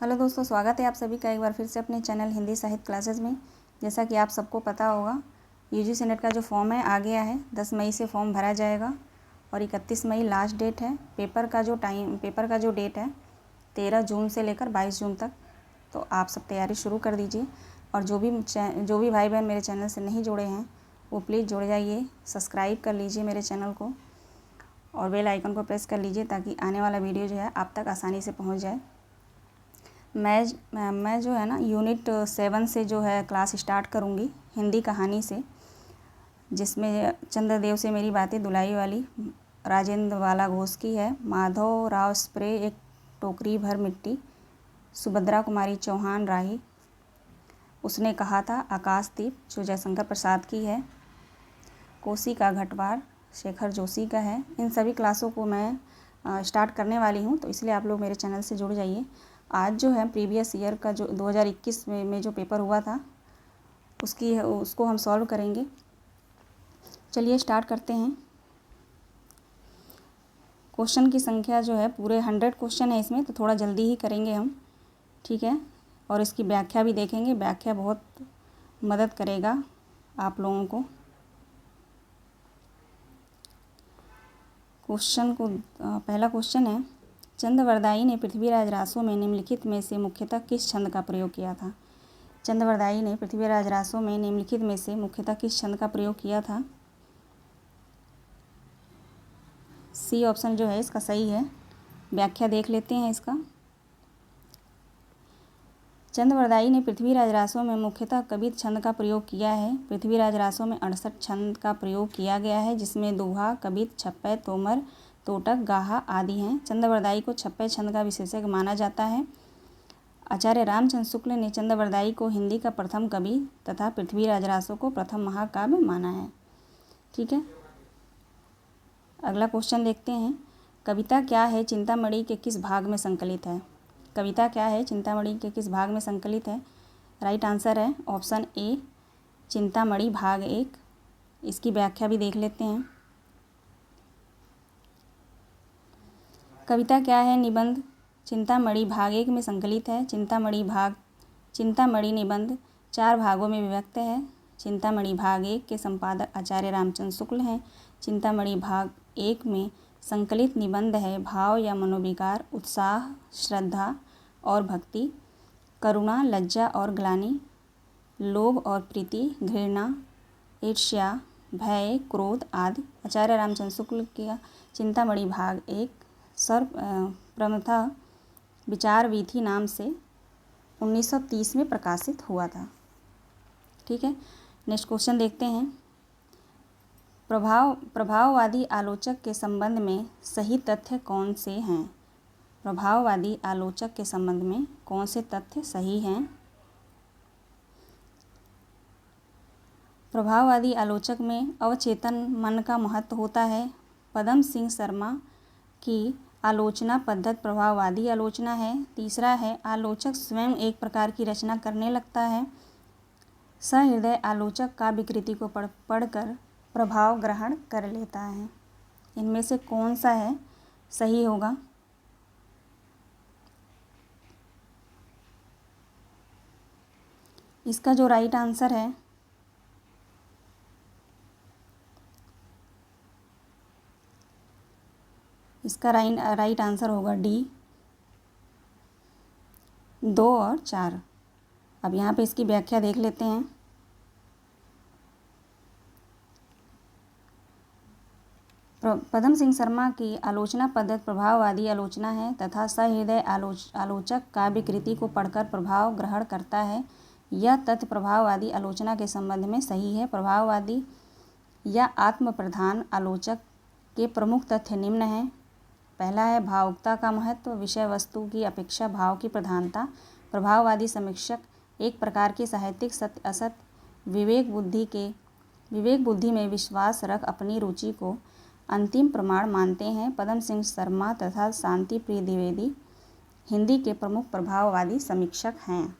Hello दोस्तों, स्वागत है आप सभी का एक बार फिर से अपने चैनल हिंदी साहित्य क्लासेस में। जैसा कि आप सबको पता होगा, यूजीसी नेट का जो फॉर्म है आ गया है। 10 मई से फॉर्म भरा जाएगा और 31 मई लास्ट डेट है। पेपर का जो डेट है 13 जून से लेकर 22 जून तक। तो आप सब तैयारी शुरू कर दीजिए। और जो भी भाई बहन मेरे चैनल से नहीं जुड़े हैं वो प्लीज़ जुड़ जाइए, सब्सक्राइब कर लीजिए मेरे चैनल को और बेल आइकन को प्रेस कर लीजिए ताकि आने वाला वीडियो जो है आप तक आसानी से पहुंच जाए। मैं जो है ना यूनिट 7 से जो है क्लास स्टार्ट करूँगी हिंदी कहानी से, जिसमें चंद्रदेव से मेरी बातें दुलाई वाली राजेंद्र वाला घोष की है। माधव राव स्प्रे एक टोकरी भर मिट्टी, सुभद्रा कुमारी चौहान राही उसने कहा था आकाशदीप जो जयशंकर प्रसाद की है। कोसी का घटवार शेखर जोशी का है। इन सभी क्लासों को मैं स्टार्ट करने वाली हूँ, तो इसलिए आप लोग मेरे चैनल से जुड़ जाइए। आज जो है प्रीवियस ईयर का जो 2021 में जो पेपर हुआ था उसको हम सॉल्व करेंगे। चलिए स्टार्ट करते हैं। क्वेश्चन की संख्या जो है पूरे 100 क्वेश्चन है इसमें, तो थोड़ा जल्दी ही करेंगे हम, ठीक है। और इसकी व्याख्या भी देखेंगे। व्याख्या बहुत मदद करेगा आप लोगों को। पहला क्वेश्चन है, चंद्रवरदाई ने पृथ्वीराज रासो में निम्नलिखित में से मुख्यतः किस छंद का प्रयोग किया था। चंद्रवरदाई ने पृथ्वीराज रासो में निम्नलिखित में से मुख्यतः किस छंद का प्रयोग किया था। सी ऑप्शन जो है इसका सही है। व्याख्या देख लेते हैं इसका। चंद्रवरदाई ने पृथ्वीराज रासो में मुख्यतः कवित छंद का प्रयोग किया है। पृथ्वीराज रासो में 68 छंद का प्रयोग किया गया है, जिसमें दोहा, कवित, छप्पय, तोमर, तोटक, गाहा आदि हैं। चंद्रवरदाई को छप्पय छंद का विशेषज्ञ माना जाता है। आचार्य रामचंद्र शुक्ल ने चंद्रवरदाई को हिंदी का प्रथम कवि तथा पृथ्वीराज रासो को प्रथम महाकाव्य माना है, ठीक है। अगला क्वेश्चन देखते हैं। कविता क्या है चिंतामणि के किस भाग में संकलित है। कविता क्या है चिंतामणि के किस भाग में संकलित है। राइट आंसर है ऑप्शन ए, चिंतामणि भाग 1। इसकी व्याख्या भी देख लेते हैं। कविता क्या है निबंध चिंतामणि भाग 1 में संकलित है। चिंतामणि निबंध 4 भागों में विभक्त है। चिंतामणि भाग 1 के संपादक आचार्य रामचंद्र शुक्ल हैं। चिंतामणि भाग 1 में संकलित निबंध है भाव या मनोविकार, उत्साह, श्रद्धा और भक्ति, करुणा, लज्जा और ग्लानि, लोभ और प्रीति, घृणा, ईर्ष्या, भय, क्रोध आदि। आचार्य रामचंद्र शुक्ल का चिंतामणि भाग 1 सर्वप्रथमतः विचार वीथी नाम से 1930 में प्रकाशित हुआ था, ठीक है। नेक्स्ट क्वेश्चन देखते हैं। प्रभाववादी आलोचक के संबंध में सही तथ्य कौन से हैं। प्रभाववादी आलोचक के संबंध में कौन से तथ्य सही हैं। प्रभाववादी आलोचक में अवचेतन मन का महत्व होता है। पदम सिंह शर्मा की आलोचना पद्धति प्रभाववादी आलोचना है। तीसरा है आलोचक स्वयं एक प्रकार की रचना करने लगता है। सहृदय आलोचक काव्य कृति को पढ़कर प्रभाव ग्रहण कर लेता है। इनमें से कौन सा है सही होगा। इसका जो राइट आंसर है इसका राइट आंसर होगा डी, 2 और 4। अब यहाँ पे इसकी व्याख्या देख लेते हैं। पदम सिंह शर्मा की आलोचना पद्धति प्रभाववादी आलोचना है तथा सहृदय आलोचक काव्य कृति को पढ़कर प्रभाव ग्रहण करता है। यह तथ्य प्रभाववादी आलोचना के संबंध में सही है। प्रभाववादी या आत्म प्रधान आलोचक के प्रमुख तथ्य निम्न हैं। पहला है भावुकता का महत्व, विषय वस्तु की अपेक्षा भाव की प्रधानता। प्रभाववादी समीक्षक एक प्रकार के साहित्यिक सत्य असत विवेक बुद्धि में विश्वास रख अपनी रुचि को अंतिम प्रमाण मानते हैं। पदम सिंह शर्मा तथा शांति प्रिय द्विवेदी हिंदी के प्रमुख प्रभाववादी समीक्षक हैं।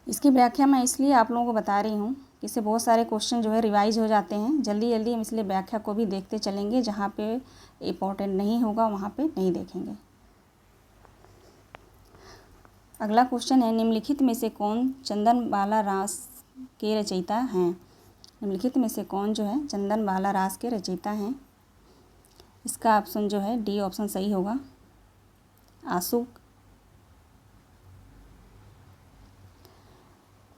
इसकी व्याख्या मैं इसलिए आप लोगों को बता रही हूँ कि इससे बहुत सारे क्वेश्चन जो है रिवाइज हो जाते हैं जल्दी जल्दी। हम इसलिए व्याख्या को भी देखते चलेंगे, जहाँ पे इम्पोर्टेंट नहीं होगा वहाँ पे नहीं देखेंगे। अगला क्वेश्चन है, निम्नलिखित में से कौन चंदनबाला रास के रचयिता हैं? निम्नलिखित में से कौन जो है चंदनबाला रास के रचयिता हैं? इसका ऑप्शन जो है डी ऑप्शन सही होगा, आशुक।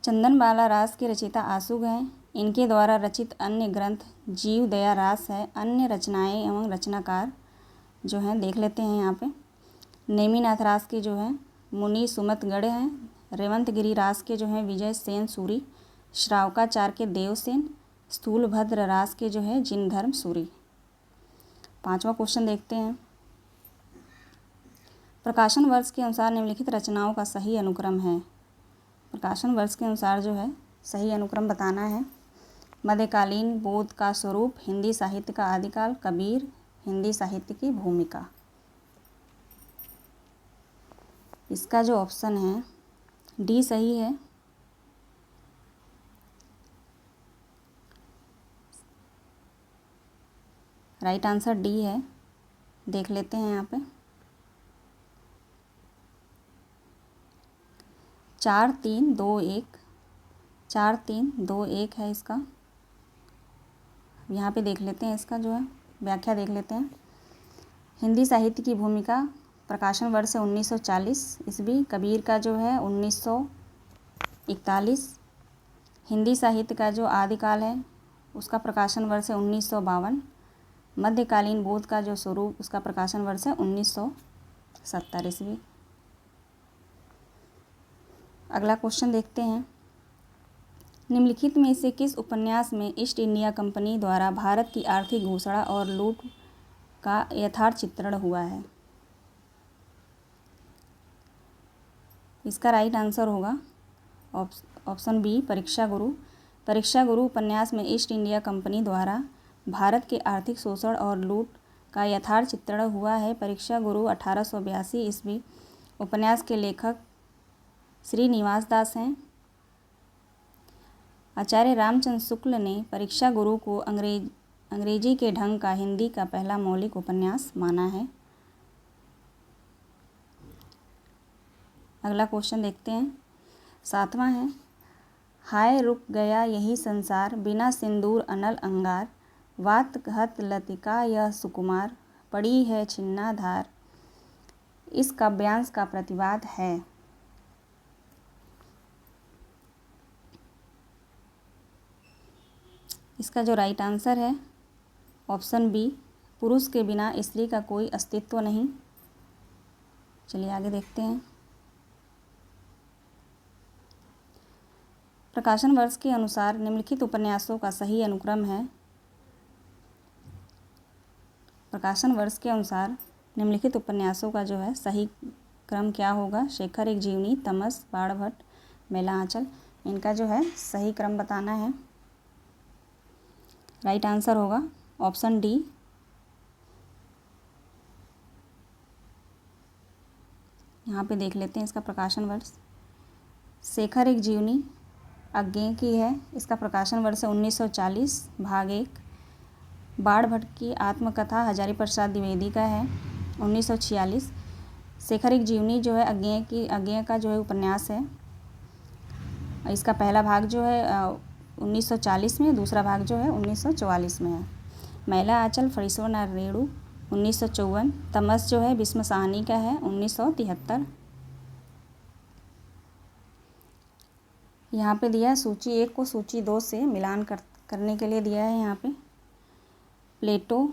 चंदनबाला रास के रचयिता आशुक हैं। इनके द्वारा रचित अन्य ग्रंथ जीव दया रास है। अन्य रचनाएं एवं रचनाकार जो हैं देख लेते हैं यहाँ पे। नेमिनाथ रास के जो हैं मुनि सुमतगढ़ हैं। रेवंतगिरी रास के जो हैं विजय सेन सूरी। श्रावकाचार के देवसेन। स्थूलभद्र रास के जो है जिनधर्म सूरी। 5वां क्वेश्चन देखते हैं, प्रकाशन वर्ष के अनुसार निम्नलिखित रचनाओं का सही अनुक्रम है। प्रकाशन वर्ष के अनुसार जो है सही अनुक्रम बताना है। मध्यकालीन बोध का स्वरूप, हिंदी साहित्य का आदिकाल, कबीर, हिंदी साहित्य की भूमिका। इसका जो ऑप्शन है डी सही है। राइट आंसर डी है। देख लेते हैं यहाँ पे 4 3 2 1 4 3 2 1 है इसका। यहाँ पे देख लेते हैं इसका जो है व्याख्या देख लेते हैं। हिंदी साहित्य की भूमिका, प्रकाशन वर्ष है 1940 ईस्वी। कबीर का जो है 1941। हिंदी साहित्य का जो आदिकाल है उसका प्रकाशन वर्ष है 1952। मध्यकालीन बोध का जो स्वरूप उसका प्रकाशन वर्ष है 1970 ईस्वी। अगला क्वेश्चन देखते हैं, निम्नलिखित में से किस उपन्यास में ईस्ट इंडिया कंपनी द्वारा भारत की आर्थिक घोषणा और लूट का यथार्थ चित्रण हुआ है? इसका राइट आंसर होगा ऑप्शन बी, परीक्षा गुरु। परीक्षा गुरु उपन्यास में ईस्ट इंडिया कंपनी द्वारा भारत के आर्थिक शोषण और लूट का यथार्थ चित्रण हुआ है। परीक्षा गुरु 1882 ईस्वी उपन्यास के लेखक श्रीनिवास दास हैं। आचार्य रामचंद्र शुक्ल ने परीक्षा गुरु को अंग्रेजी के ढंग का हिंदी का पहला मौलिक उपन्यास माना है। अगला क्वेश्चन देखते हैं, 7वां है, हाय रुक गया यही संसार, बिना सिंदूर अनल अंगार, वात कहत लतिका यह सुकुमार, पड़ी है छिन्ना धार। इस काव्यांश का प्रतिवाद है। इसका जो राइट आंसर है ऑप्शन बी, पुरुष के बिना स्त्री का कोई अस्तित्व नहीं। चलिए आगे देखते हैं, प्रकाशन वर्ष के अनुसार निम्नलिखित उपन्यासों का सही अनुक्रम है। प्रकाशन वर्ष के अनुसार निम्नलिखित उपन्यासों का जो है सही क्रम क्या होगा? शेखर एक जीवनी, तमस, बाणभट्ट, मेला आंचल। इनका जो है सही क्रम बताना है। राइट आंसर होगा ऑप्शन डी। यहाँ पे देख लेते हैं इसका प्रकाशन वर्ष। शेखर एक जीवनी अज्ञेय की है, इसका प्रकाशन वर्ष है 1940 भाग 1। बाणभट्ट की आत्मकथा हजारी प्रसाद द्विवेदी का है 1946। शेखर एक जीवनी जो है अज्ञेय का जो है उपन्यास है। इसका पहला भाग जो है 1940 में, दूसरा भाग जो है 1944 में है। मेला आंचल फरीसों न रेणु 1954। तमस जो है भीष्म साहनी का है 1973। यहाँ पे दिया है सूची 1 को सूची 2 से मिलान करने के लिए दिया है। यहाँ पे प्लेटो,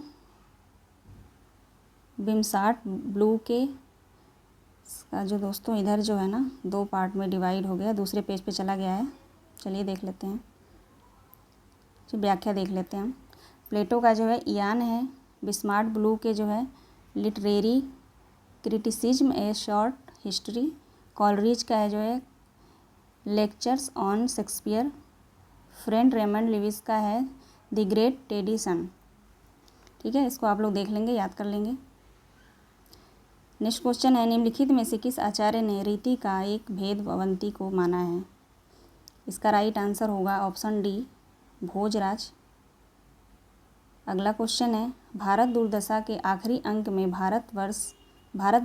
बिमसाट, ब्लू के का जो दोस्तों इधर जो है ना 2 पार्ट में डिवाइड हो गया, दूसरे पेज पे चला गया है। चलिए देख लेते हैं, व्याख्या देख लेते हैं हम। प्लेटो का जो है इयान है, बिस्मार्ट ब्लू के जो है लिटरेरी क्रिटिसिज्म ए शॉर्ट हिस्ट्री, कॉलरिज का है जो है lectures on Shakespeare, friend Raymond Lewis का है द ग्रेट टेडिसन। ठीक है, इसको आप लोग देख लेंगे, याद कर लेंगे। नेक्स्ट क्वेश्चन है, निम्नलिखित में से किस आचार्य ने रीति का एक भेद अवंती को माना है? इसका राइट आंसर होगा ऑप्शन डी, भोजराज। अगला क्वेश्चन है, भारत दुर्दशा के आखिरी अंक में भारत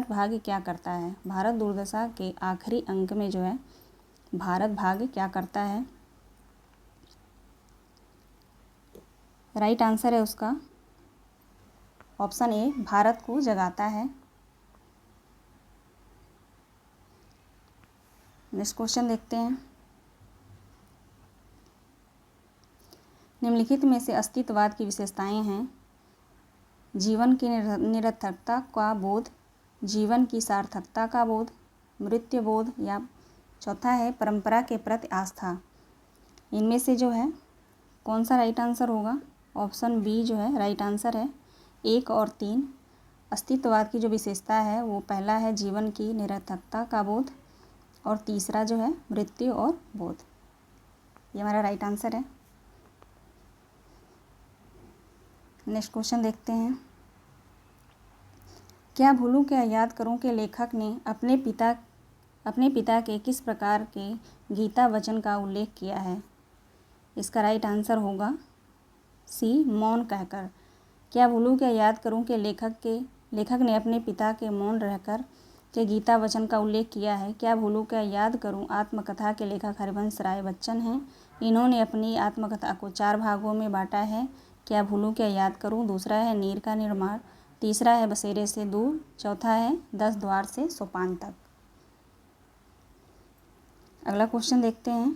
भाग्य क्या करता है? भारत दुर्दशा के आखिरी अंक में जो है भारत भाग्य क्या करता है? राइट आंसर है उसका ऑप्शन ए, भारत को जगाता है। नेक्स्ट क्वेश्चन देखते हैं। निम्नलिखित में से अस्तित्ववाद की विशेषताएं हैं। जीवन की निरर्थकता का बोध, जीवन की सार्थकता का बोध, मृत्यु बोध, या चौथा है परंपरा के प्रति आस्था। इनमें से जो है कौन सा राइट आंसर होगा? ऑप्शन बी जो है राइट आंसर है। 1 और 3 अस्तित्ववाद की जो विशेषता है वो पहला है जीवन की निरर्थकता का बोध और तीसरा जो है मृत्यु और बोध। ये हमारा राइट आंसर है। नेक्स्ट क्वेश्चन देखते हैं। क्या भूलूं क्या याद करूं के लेखक ने अपने पिता के किस प्रकार के गीता वचन का उल्लेख किया है? इसका राइट आंसर होगा सी, मौन कहकर। क्या भूलूं क्या याद करूं के लेखक ने अपने पिता के मौन रहकर के गीता वचन का उल्लेख किया है। क्या भूलूं क्या याद करूं आत्मकथा के लेखक हरिवंश राय बच्चन हैं। इन्होंने अपनी आत्मकथा को 4 भागों में बांटा है। क्या भूलूं क्या याद करूं दूसरा है नीर का निर्माण, तीसरा है बसेरे से दूर, चौथा है 10 द्वार से सोपान तक। अगला क्वेश्चन देखते हैं।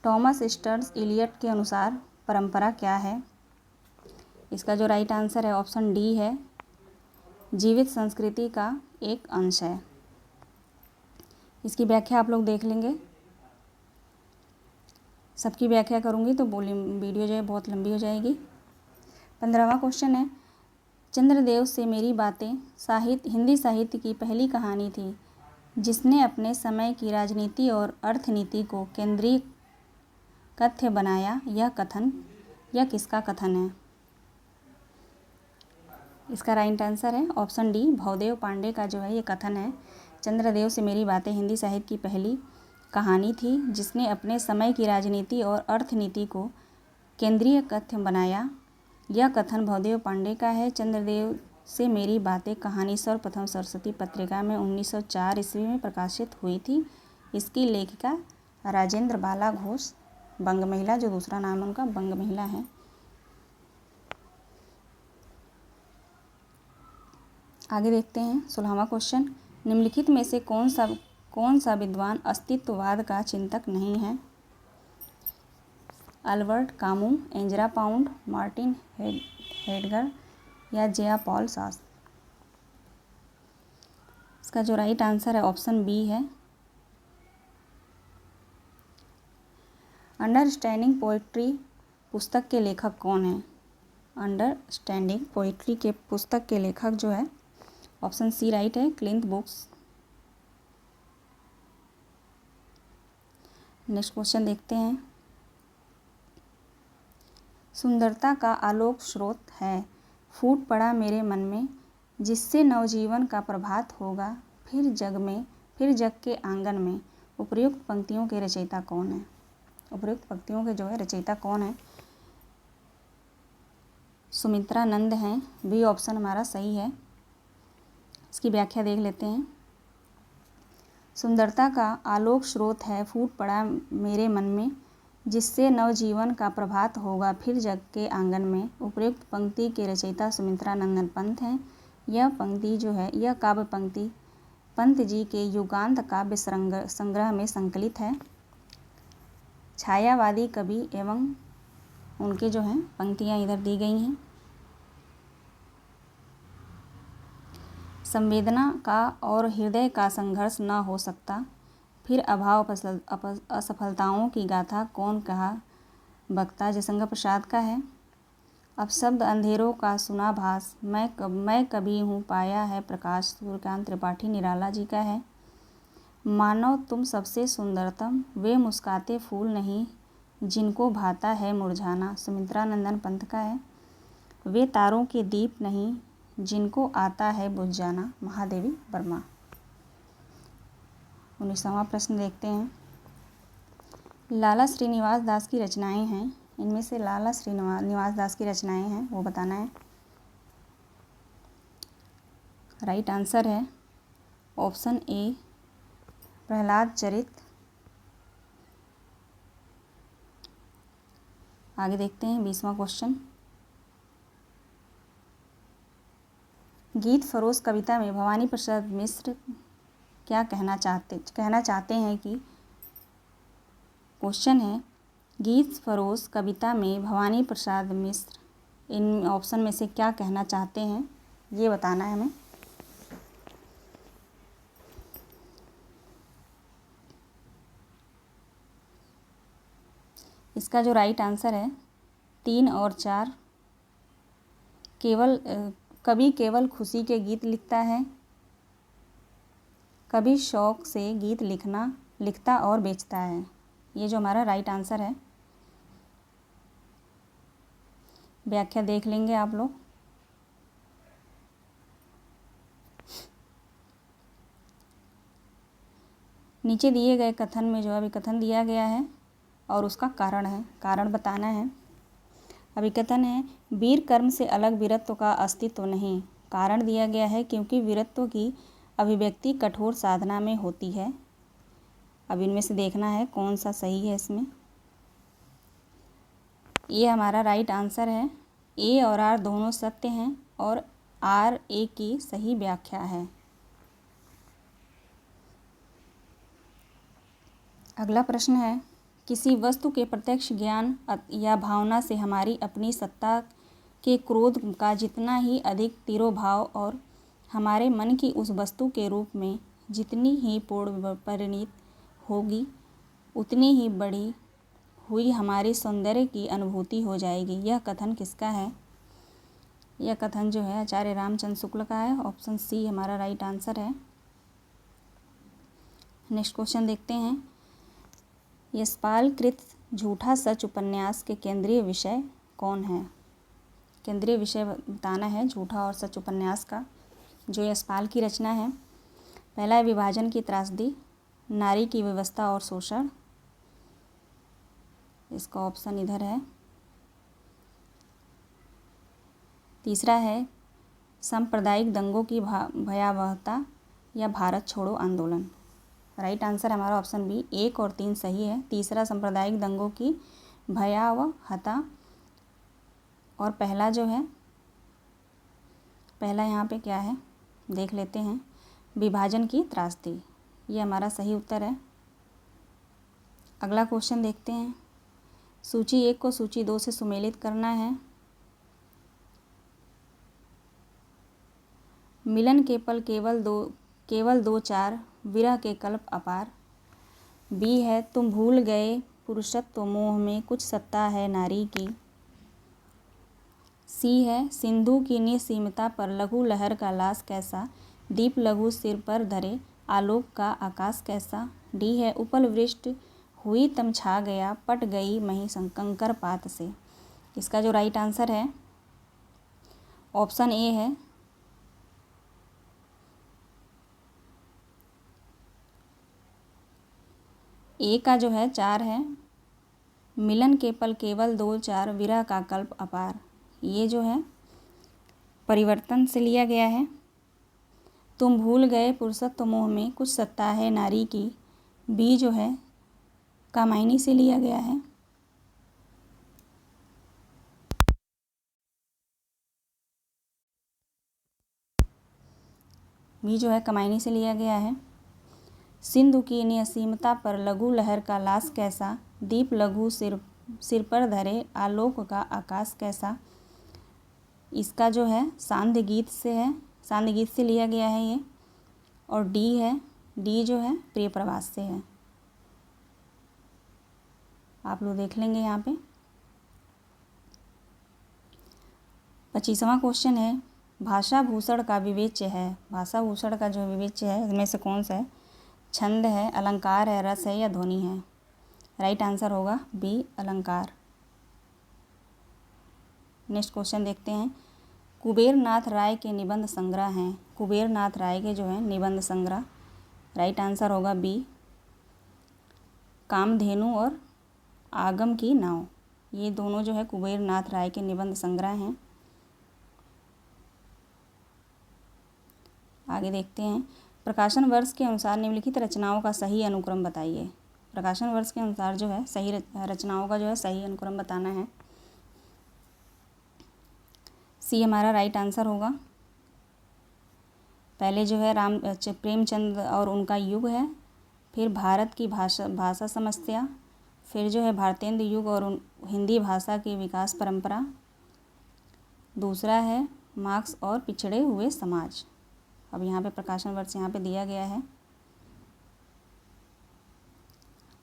थॉमस स्टर्स इलियट के अनुसार परंपरा क्या है? इसका जो राइट आंसर है ऑप्शन डी है, जीवित संस्कृति का एक अंश है। इसकी व्याख्या आप लोग देख लेंगे। सबकी व्याख्या करूँगी तो वीडियो जो है बहुत लंबी हो जाएगी। 15वां क्वेश्चन है। चंद्रदेव से मेरी बातें हिंदी साहित्य की पहली कहानी थी जिसने अपने समय की राजनीति और अर्थनीति को केंद्रीय कथ्य बनाया। यह किसका कथन है? इसका राइट आंसर है ऑप्शन डी, भवदेव पांडे का जो है ये कथन है। चंद्रदेव से मेरी बातें हिंदी साहित्य की पहली कहानी थी जिसने अपने समय की राजनीति और अर्थनीति को केंद्रीय कथ्य बनाया। यह कथन भवदेव पांडे का है। चंद्रदेव से मेरी बातें कहानी सर्वप्रथम सरस्वती पत्रिका में 1904 ईस्वी में प्रकाशित हुई थी। इसकी लेखिका राजेंद्र बाला घोष, बंग महिला, जो दूसरा नाम उनका बंग महिला है। आगे देखते हैं 16वां क्वेश्चन। निम्नलिखित में से कौन सा विद्वान अस्तित्ववाद का चिंतक नहीं है? Albert Camus, Angela Pound, Martin Heidegger, या जेआ पॉल सार्त्र। इसका जो राइट आंसर है ऑप्शन बी है। अंडरस्टैंडिंग पोएट्री पुस्तक के लेखक कौन है? अंडरस्टैंडिंग पोएट्री के पुस्तक के लेखक जो है ऑप्शन सी राइट है, क्लिंथ बुक्स। नेक्स्ट क्वेश्चन देखते हैं। सुंदरता का आलोक स्रोत है, फूट पड़ा मेरे मन में, जिससे नवजीवन का प्रभात होगा फिर जग के आंगन में। उपर्युक्त पंक्तियों के रचयिता कौन है? उपर्युक्त पंक्तियों के जो है रचयिता कौन है? सुमित्रा नंद हैं। बी ऑप्शन हमारा सही है। इसकी व्याख्या देख लेते हैं। सुंदरता का आलोक स्रोत है, फूट पड़ा मेरे मन में, जिससे नवजीवन का प्रभात होगा फिर जग के आंगन में। उपर्युक्त पंक्ति के रचयिता सुमित्रा नंदन पंत हैं। यह पंक्ति जो है यह काव्य पंक्ति पंत जी के युगांत काव्य संग्रह में संकलित है। छायावादी कवि एवं उनके जो हैं पंक्तियाँ इधर दी गई हैं। संवेदना का और हृदय का संघर्ष न हो सकता, फिर अभाव असफलताओं की गाथा कौन कहा बकता, जयशंकर प्रसाद का है। अब शब्द अंधेरों का सुना भास, मैं कभी हूँ पाया है प्रकाश, सूर्यकांत त्रिपाठी निराला जी का है। मानव तुम सबसे सुंदरतम, वे मुस्काते फूल नहीं जिनको भाता है मुरझाना, सुमित्रा नंदन पंत का है। वे तारों के दीप नहीं जिनको आता है बुझ जाना, महादेवी वर्मा। 19वां प्रश्न देखते हैं। लाला श्रीनिवास दास की रचनाएं हैं, इनमें से लाला श्रीनिवास दास की रचनाएं हैं वो बताना है। राइट आंसर है ऑप्शन ए प्रहलाद चरित। आगे देखते हैं 20वां क्वेश्चन। गीत फरोश कविता में भवानी प्रसाद मिश्र क्या कहना चाहते हैं कि क्वेश्चन है गीत फरोश कविता में भवानी प्रसाद मिश्र इन ऑप्शन में से क्या कहना चाहते हैं, ये बताना है हमें। इसका जो राइट आंसर है 3 और 4। कवि केवल खुशी के गीत लिखता है, कभी शौक से गीत लिखता और बेचता है। ये जो हमारा राइट आंसर है। व्याख्या देख लेंगे आप लोग। नीचे दिए गए कथन में जो अभी कथन दिया गया है और उसका कारण बताना है। अभी कथन है वीर कर्म से अलग वीरत्व का अस्तित्व नहीं। कारण दिया गया है क्योंकि वीरत्व की अभिव्यक्ति कठोर साधना में होती है। अब इनमें से देखना है कौन सा सही है इसमें। ये हमारा राइट आंसर है। ए और आर दोनों सत्य हैं और आर ए की सही व्याख्या है। अगला प्रश्न है किसी वस्तु के प्रत्यक्ष ज्ञान या भावना से हमारी अपनी सत्ता के क्रोध का जितना ही अधिक तिरोभाव और हमारे मन की उस वस्तु के रूप में जितनी ही पूर्ण परिणित होगी उतनी ही बड़ी हुई हमारी सौंदर्य की अनुभूति हो जाएगी। यह कथन किसका है? यह कथन जो है आचार्य रामचंद्र शुक्ल का है। ऑप्शन सी हमारा राइट आंसर है। नेक्स्ट क्वेश्चन देखते हैं। यशपाल कृत झूठा सच उपन्यास के केंद्रीय विषय कौन है? केंद्रीय विषय बताना है झूठा और सच उपन्यास का जो यशपाल की रचना है। पहला है विभाजन की त्रासदी, नारी की व्यवस्था और शोषण। इसका ऑप्शन इधर है। तीसरा है सांप्रदायिक दंगों की भयावहता या भारत छोड़ो आंदोलन। राइट आंसर हमारा ऑप्शन बी 1 और 3 सही है। तीसरा सांप्रदायिक दंगों की भयावहता और पहला जो है पहला यहाँ पे क्या है देख लेते हैं, विभाजन की त्रासदी। ये हमारा सही उत्तर है। अगला क्वेश्चन देखते हैं। सूची 1 को सूची 2 से सुमेलित करना है। मिलन के पल केवल दो चार, विरह के कल्प अपार। बी है तुम भूल गए पुरुषत्व मोह में कुछ सत्ता है नारी की। सी है सिंधु की निसीमता पर लघु लहर का लाश कैसा, दीप लघु सिर पर धरे आलोक का आकाश कैसा। डी है उपल वृष्टि हुई तम छा गया पट गई मही कंकर पात से। इसका जो राइट आंसर है ऑप्शन ए है। ए का जो है 4 है, मिलन के पल केवल 2 4, विरह का कल्प अपार। ये जो है परिवर्तन से लिया गया है। तुम भूल गए पुरुषत्व मोह में कुछ सत्ता है नारी की, बी जो है कामायनी से लिया गया है। बी जो है कामायनी से लिया गया है। सिंधु की निसीमता पर लघु लहर का लाश कैसा, दीप लघु सिर पर धरे आलोक का आकाश कैसा। इसका जो है सांध्य गीत से लिया गया है ये। और डी जो है प्रिय प्रवास से है। आप लोग देख लेंगे यहाँ पे। 25वां क्वेश्चन है भाषा भूषण का विवेच्य है। भाषा भूषण का जो विवेच्य है इसमें से कौन सा है? छंद है, अलंकार है, रस है या ध्वनि है। राइट आंसर होगा बी अलंकार। नेक्स्ट क्वेश्चन देखते हैं। कुबेर नाथ राय के निबंध संग्रह हैं। कुबेर नाथ राय के जो है निबंध संग्रह। राइट आंसर होगा बी कामधेनु और आगम की नाव। ये दोनों जो है कुबेर नाथ राय के निबंध संग्रह हैं। आगे देखते हैं, प्रकाशन वर्ष के अनुसार निम्नलिखित रचनाओं का सही अनुक्रम बताइए। प्रकाशन वर्ष के अनुसार जो है सही रचनाओं का जो है सही अनुक्रम बताना है। सी हमारा राइट आंसर होगा। पहले जो है प्रेमचंद और उनका युग है, फिर भारत की भाषा समस्या, फिर जो है भारतेंदु युग और हिंदी भाषा की विकास परंपरा, दूसरा है मार्क्स और पिछड़े हुए समाज। अब यहाँ पे प्रकाशन वर्ष यहाँ पे दिया गया है,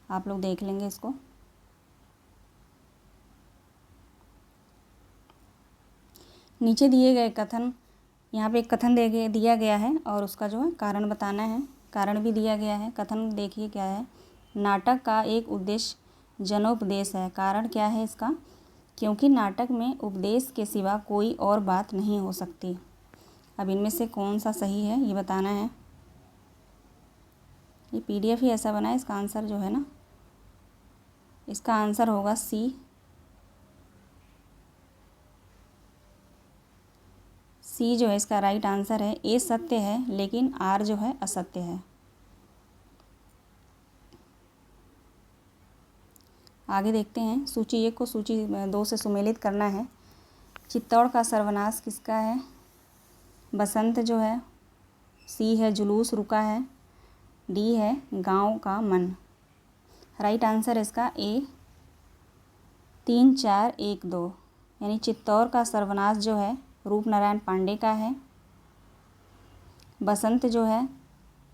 आप लोग देख लेंगे इसको। नीचे दिए गए कथन, यहाँ पे एक कथन दिया गया है और उसका जो है कारण बताना है। कारण भी दिया गया है। कथन देखिए क्या है, नाटक का एक उद्देश्य जनोपदेश है। कारण क्या है इसका, क्योंकि नाटक में उपदेश के सिवा कोई और बात नहीं हो सकती। अब इनमें से कौन सा सही है ये बताना है। ये PDF ही ऐसा बना है, इसका आंसर जो है ना, इसका आंसर होगा सी। सी जो है इसका राइट आंसर है। ए सत्य है लेकिन आर जो है असत्य है। आगे देखते हैं, सूची 1 को सूची 2 से सुमेलित करना है। चित्तौड़ का सर्वनाश किसका है? बसंत जो है। सी है जुलूस रुका है। डी है गांव का मन। राइट आंसर इसका ए 3 4 1 2, यानी चित्तौड़ का सर्वनाश जो है रूपनारायण पांडे का है। बसंत जो है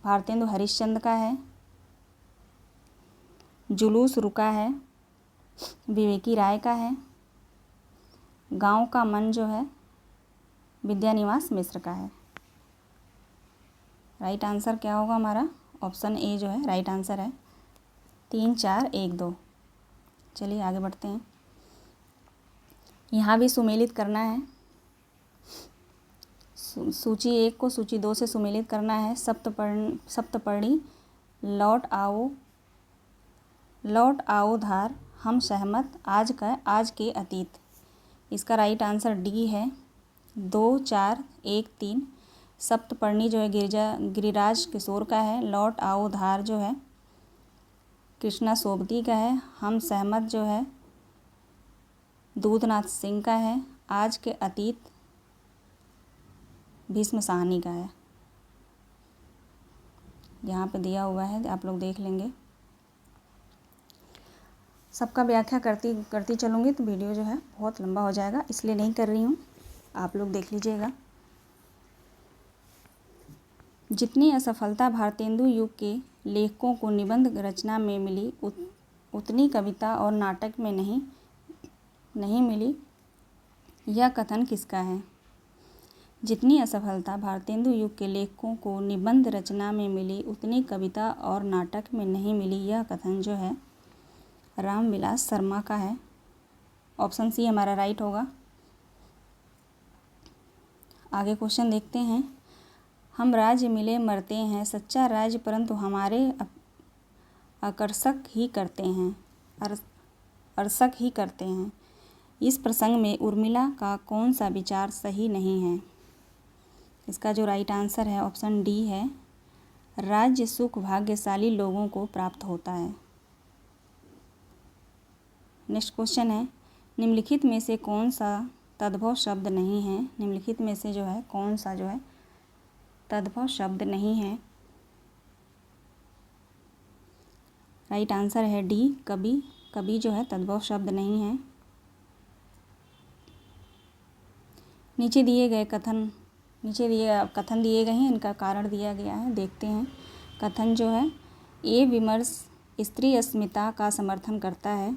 भारतेंदु हरिश्चंद्र का है। जुलूस रुका है विवेकी राय का है। गांव का मन जो है विद्यानिवास मिश्र का है। राइट आंसर क्या होगा हमारा? ऑप्शन ए जो है राइट आंसर है। 3 4 1 2। चलिए आगे बढ़ते हैं। यहाँ भी सुमेलित करना है। सूची 1 को सूची 2 से सुमेलित करना है। सप्तपर्णी लौट आओ धार, हम सहमत, आज के अतीत। इसका राइट आंसर डी है 2 4 1 3। सप्तपर्णी जो है गिरिराज किशोर का है। लौट आओ धार जो है कृष्णा सोबती का है। हम सहमत जो है दूधनाथ सिंह का है। आज के अतीत भीष्म साहनी का है। यहाँ पे दिया हुआ है, आप लोग देख लेंगे। सबका व्याख्या करती चलूँगी तो वीडियो जो है बहुत लंबा हो जाएगा, इसलिए नहीं कर रही हूँ, आप लोग देख लीजिएगा। जितनी असफलता भारतेंदु युग के लेखकों को निबंध रचना में मिली उतनी कविता और नाटक में नहीं मिली। यह कथन किसका है? जितनी असफलता भारतेंदु युग के लेखकों को निबंध रचना में मिली उतनी कविता और नाटक में नहीं मिली। यह कथन जो है रामविलास शर्मा का है। ऑप्शन सी हमारा राइट होगा। आगे क्वेश्चन देखते हैं। हम राज्य मिले मरते हैं, सच्चा राज्य परंतु हमारे अरसक ही करते हैं। इस प्रसंग में उर्मिला का कौन सा विचार सही नहीं है? इसका जो राइट आंसर है ऑप्शन डी है, राज्य सुख भाग्यशाली लोगों को प्राप्त होता है। नेक्स्ट क्वेश्चन है, निम्नलिखित में से कौन सा तद्भव शब्द नहीं है? निम्नलिखित में से जो है कौन सा जो है तद्भव शब्द नहीं है? राइट आंसर है डी कभी। कभी जो है तद्भव शब्द नहीं है। नीचे दिए कथन दिए गए हैं, इनका कारण दिया गया है, देखते हैं। कथन जो है, ये विमर्श स्त्री अस्मिता का समर्थन करता है।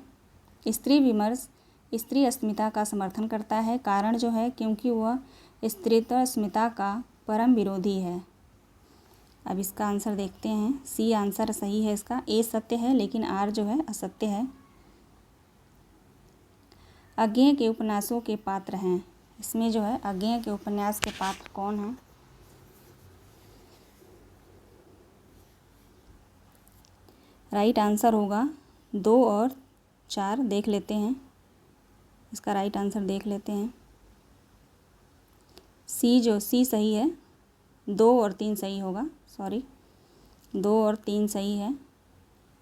स्त्री अस्मिता का समर्थन करता है। कारण जो है क्योंकि वह स्त्रीत्व अस्मिता का परम विरोधी है। अब इसका आंसर देखते हैं। सी आंसर सही है इसका। ए सत्य है लेकिन आर जो है असत्य है। अज्ञेय के उपन्यासों के पात्र हैं। इसमें जो है अज्ञेय के उपन्यास के पात्र कौन हैं? राइट आंसर होगा 2 और 4। देख लेते हैं, इसका राइट आंसर देख लेते हैं। सी सही है। 2 और 3 सही होगा, सॉरी 2 और 3 सही है।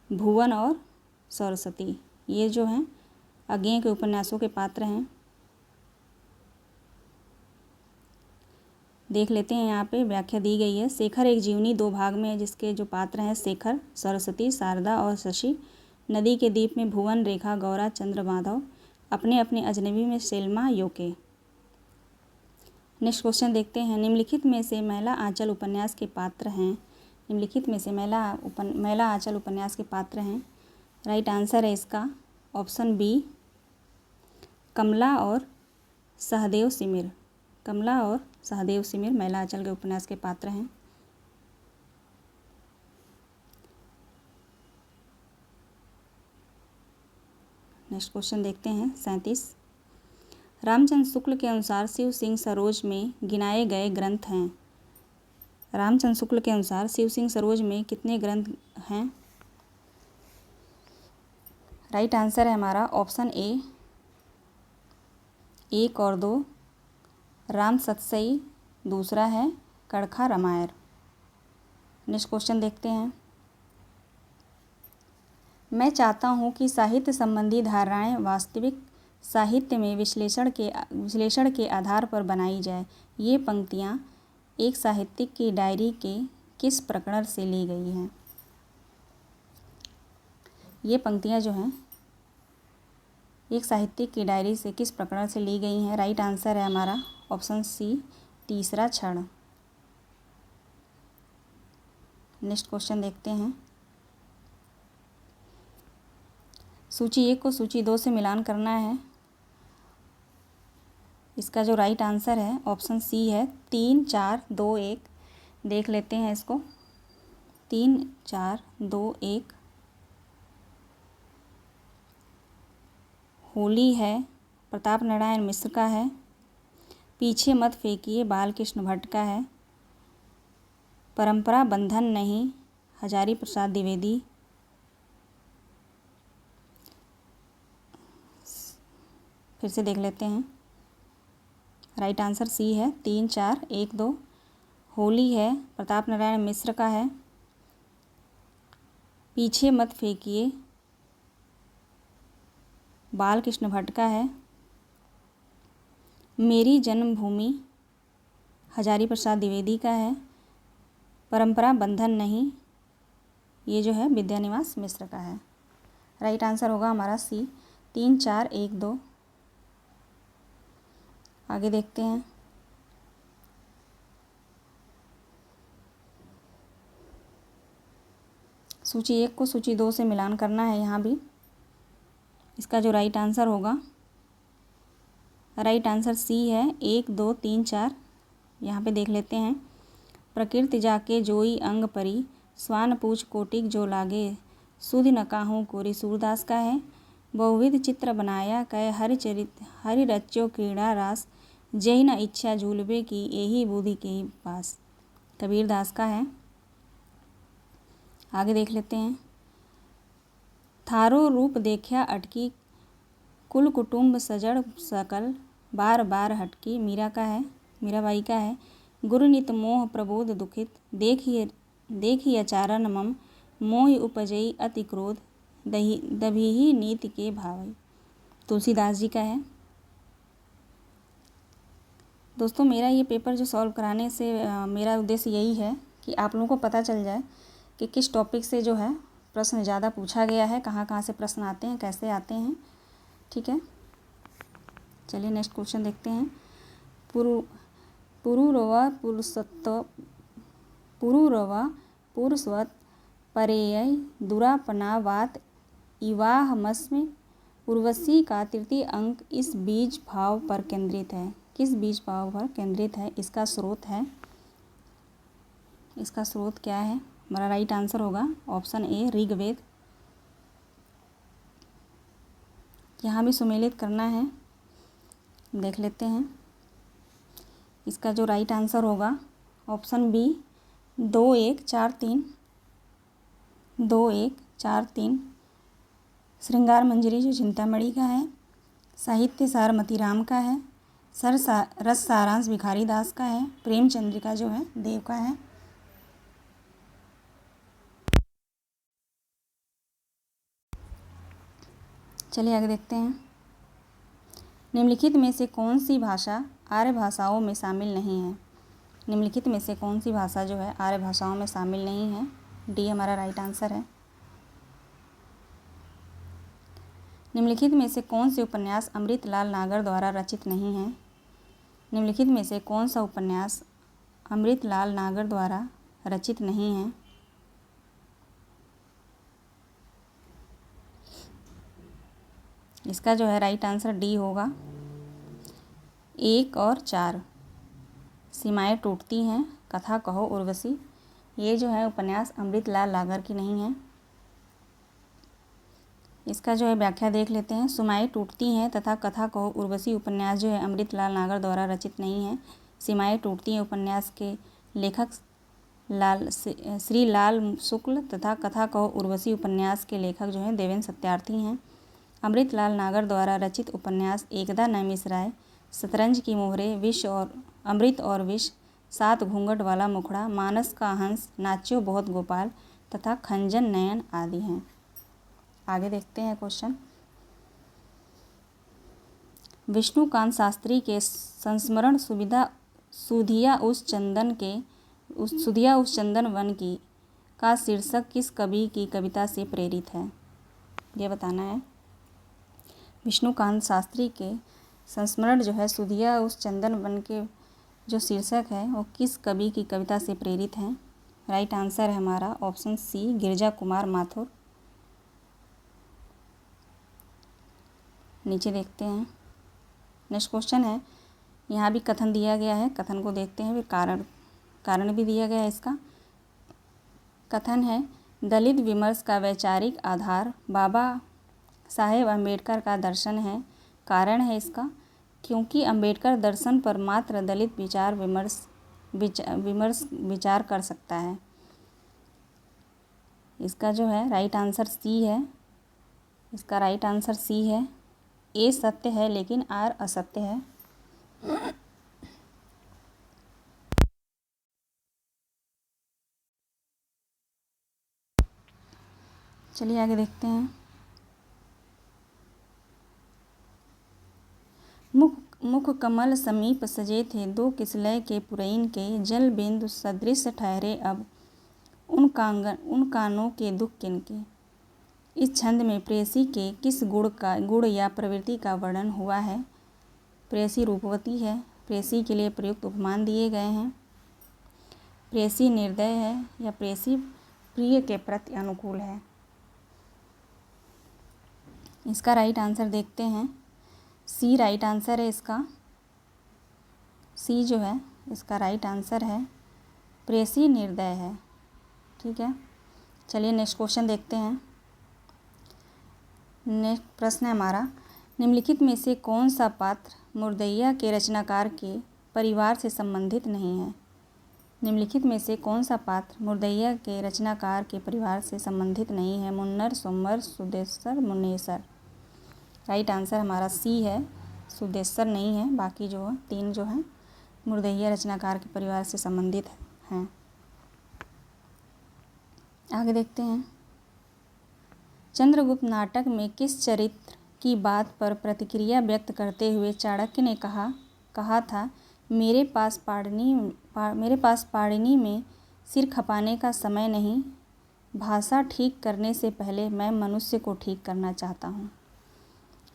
भुवन और सरस्वती ये जो हैं अज्ञेय के उपन्यासों के पात्र हैं। देख लेते हैं, यहाँ पे व्याख्या दी गई है। शेखर एक जीवनी 2 भाग में है, जिसके जो पात्र हैं शेखर, सरस्वती, शारदा और शशि। नदी के द्वीप में भुवन, रेखा, गौरा, चंद्र, माधव। अपने अपने अजनबी में सेल्मा, योके। नेक्स्ट क्वेश्चन देखते हैं। निम्नलिखित में से मैला आंचल उपन्यास के पात्र हैं। निम्नलिखित में से मैला आंचल उपन्यास के पात्र हैं। राइट आंसर है इसका ऑप्शन बी, कमला और सहदेव सिमिर। कमला और सहदेव सिमिर मैला आंचल के उपन्यास के पात्र हैं। नेक्स्ट क्वेश्चन देखते हैं 37। रामचंद्र शुक्ल के अनुसार शिव सिंह सरोज में गिनाए गए ग्रंथ हैं। रामचंद्र शुक्ल के अनुसार शिव सिंह सरोज में कितने ग्रंथ हैं? राइट आंसर है हमारा ऑप्शन ए, 1 और 2। राम सतसई दूसरा है, कड़खा रामायण। नेक्स्ट क्वेश्चन देखते हैं। मैं चाहता हूँ कि साहित्य संबंधी धारणाएं वास्तविक साहित्य में विश्लेषण के आधार पर बनाई जाए। ये पंक्तियाँ एक साहित्यिक की डायरी के किस प्रकरण से ली गई हैं? ये पंक्तियाँ जो हैं एक साहित्यिक की डायरी से किस प्रकरण से ली गई हैं? राइट आंसर है हमारा ऑप्शन सी, तीसरा क्षण। नेक्स्ट क्वेश्चन देखते हैं। सूची 1 को सूची 2 से मिलान करना है। इसका जो राइट आंसर है ऑप्शन सी है, 3, 4, 2, 1। देख लेते हैं इसको। 3, 4, 2, 1। होली है, प्रताप नारायण मिश्र का है। पीछे मत फेंकिए, बालकृष्ण भट्ट का है। परंपरा बंधन नहीं, हजारी प्रसाद द्विवेदी। फिर से देख लेते हैं। राइट आंसर सी है, 3, 4, 1, 2। होली है, प्रताप नारायण मिश्र का है। पीछे मत फेंकिए, बालकृष्ण भट्ट का है। मेरी जन्मभूमि, हजारी प्रसाद द्विवेदी का है। परंपरा बंधन नहीं, ये जो है विद्यानिवास मिश्र का है। राइट आंसर होगा हमारा सी, 3, 4, 1, 2। आगे देखते हैं। सूची 1 को सूची 2 से मिलान करना है यहाँ भी। इसका जो राइट आंसर होगा, राइट आंसर सी है, 1, 2, 3, 4। यहाँ पे देख लेते हैं। प्रकृति जाके जोई अंग परी, स्वान पूछ कोटिक जो लागे, सुधि न काहूँ कोरी, सूरदास का है। बहुविध चित्र बनाया कह हरि रच्यो क्रीड़ा रास, जही न इच्छा झूलबे की, यही बुद्धि के ही पास, कबीरदास का है। आगे देख लेते हैं। थारो रूप देखा अटकी, कुल कुटुंब सजड़ सकल, बार बार हटकी, मीरा का है, मीराबाई का है। गुरु नित मोह प्रबोध दुखित, देखी आचरण मम, मोहि उपजई अति क्रोध, दभिहि नीति के भावई, तुलसीदास जी का है। दोस्तों मेरा ये पेपर जो सॉल्व कराने से मेरा उद्देश्य यही है कि आप लोगों को पता चल जाए कि किस टॉपिक से जो है प्रश्न ज़्यादा पूछा गया है, कहाँ कहाँ से प्रश्न आते हैं, कैसे आते हैं। ठीक है, चलिए नेक्स्ट क्वेश्चन देखते हैं। पुरुरवा पुरुषवत परेय दुरापनावात इवाहमस्मि, उर्वशी का तृतीय अंक इस बीज भाव पर केंद्रित है। किस बीज भाव पर केंद्रित है? इसका स्रोत है, इसका स्रोत क्या है? हमारा राइट आंसर होगा ऑप्शन ए, ऋग्वेद। यहाँ भी सुमेलित करना है, देख लेते हैं। इसका जो राइट आंसर होगा ऑप्शन बी, 2, 1, 4, 3। 2, 1, 4, 3। श्रृंगार मंजरी जो चिंतामणि का है। साहित्य सार मतीराम का है। रस सारांश भिखारी दास का है। प्रेमचंद्रिका जो है देव का है। चलिए आगे देखते हैं। निम्नलिखित में से कौन सी भाषा आर्य भाषाओं में शामिल नहीं है? निम्नलिखित में से कौन सी भाषा जो है आर्य भाषाओं में शामिल नहीं है? डी हमारा राइट आंसर है। निम्नलिखित में से कौन से उपन्यास अमृतलाल नागर द्वारा रचित नहीं है? निम्नलिखित में से कौन सा उपन्यास अमृतलाल नागर द्वारा रचित नहीं है? इसका जो है राइट आंसर डी होगा, 1 और 4। सीमाएं टूटती हैं, कथा कहो उर्वशी, ये जो है उपन्यास अमृतलाल नागर की नहीं है। इसका जो है व्याख्या देख लेते हैं। सीमाएं टूटती हैं तथा कथा कहो उर्वशी उपन्यास जो है अमृतलाल नागर द्वारा रचित नहीं है। सीमाएं टूटती हैं उपन्यास के लेखक श्री लाल शुक्ल तथा कथा कहो उर्वशी उपन्यास के लेखक जो हैं देवेंद्र सत्यार्थी हैं। अमृतलाल नागर द्वारा रचित उपन्यास एकदा नैमिषारण्य, शतरंज की मोहरे, विष और अमृत और विष, 7 घूंघट वाला मुखड़ा, मानस का हंस, नाच्यो बहुत गोपाल तथा खंजन नयन आदि हैं। आगे देखते हैं क्वेश्चन। विष्णुकांत शास्त्री के संस्मरण सुधिया उस चंदन वन की का शीर्षक किस कवि की कविता से प्रेरित है? ये बताना है। विष्णुकांत शास्त्री के संस्मरण जो है सुधिया उस चंदन वन के जो शीर्षक है वो किस कवि की कविता से प्रेरित है? राइट आंसर है हमारा ऑप्शन सी, गिरिजा कुमार माथुर। नीचे देखते हैं। नेक्स्ट क्वेश्चन है, यहाँ भी कथन दिया गया है, कथन को देखते हैं। फिर कारण भी दिया गया है इसका। कथन है, दलित विमर्श का वैचारिक आधार बाबा साहेब अम्बेडकर का दर्शन है। कारण है इसका, क्योंकि अम्बेडकर दर्शन पर मात्र दलित विचार कर सकता है। इसका जो है राइट आंसर सी है। इसका राइट आंसर सी है। ए सत्य है लेकिन आर असत्य है। चलिए आगे देखते हैं। मुख कमल समीप सजे थे, 2 किसलय के पुरैन के, जल बिंदु सदृश ठहरे अब, उन कानों के दुख किनके। इस छंद में प्रेयसी के किस गुण या प्रवृत्ति का वर्णन हुआ है? प्रेयसी रूपवती है। प्रेयसी के लिए प्रयुक्त उपमान दिए गए हैं। प्रेयसी निर्दय है या प्रेयसी प्रिय के प्रति अनुकूल है। इसका राइट आंसर देखते हैं। सी राइट आंसर है इसका। सी जो है इसका राइट आंसर है। प्रेयसी निर्दय है। ठीक है, चलिए नेक्स्ट क्वेश्चन देखते हैं। नेक्स्ट प्रश्न है हमारा, निम्नलिखित में से कौन सा पात्र मुर्दैया के रचनाकार के परिवार से संबंधित नहीं है? निम्नलिखित में से कौन सा पात्र मुर्दैया के रचनाकार के परिवार से संबंधित नहीं है? Munnar, Somer, Sudeshwar, Munesar. Right answer हमारा सी है, सुदेश्वर नहीं है। बाकी जो है 3 जो हैं मुर्दैया रचनाकार के परिवार से संबंधित हैं। आगे देखते हैं। चंद्रगुप्त नाटक में किस चरित्र की बात पर प्रतिक्रिया व्यक्त करते हुए चाणक्य ने कहा था, मेरे पास पाणिनि में सिर खपाने का समय नहीं, भाषा ठीक करने से पहले मैं मनुष्य को ठीक करना चाहता हूँ।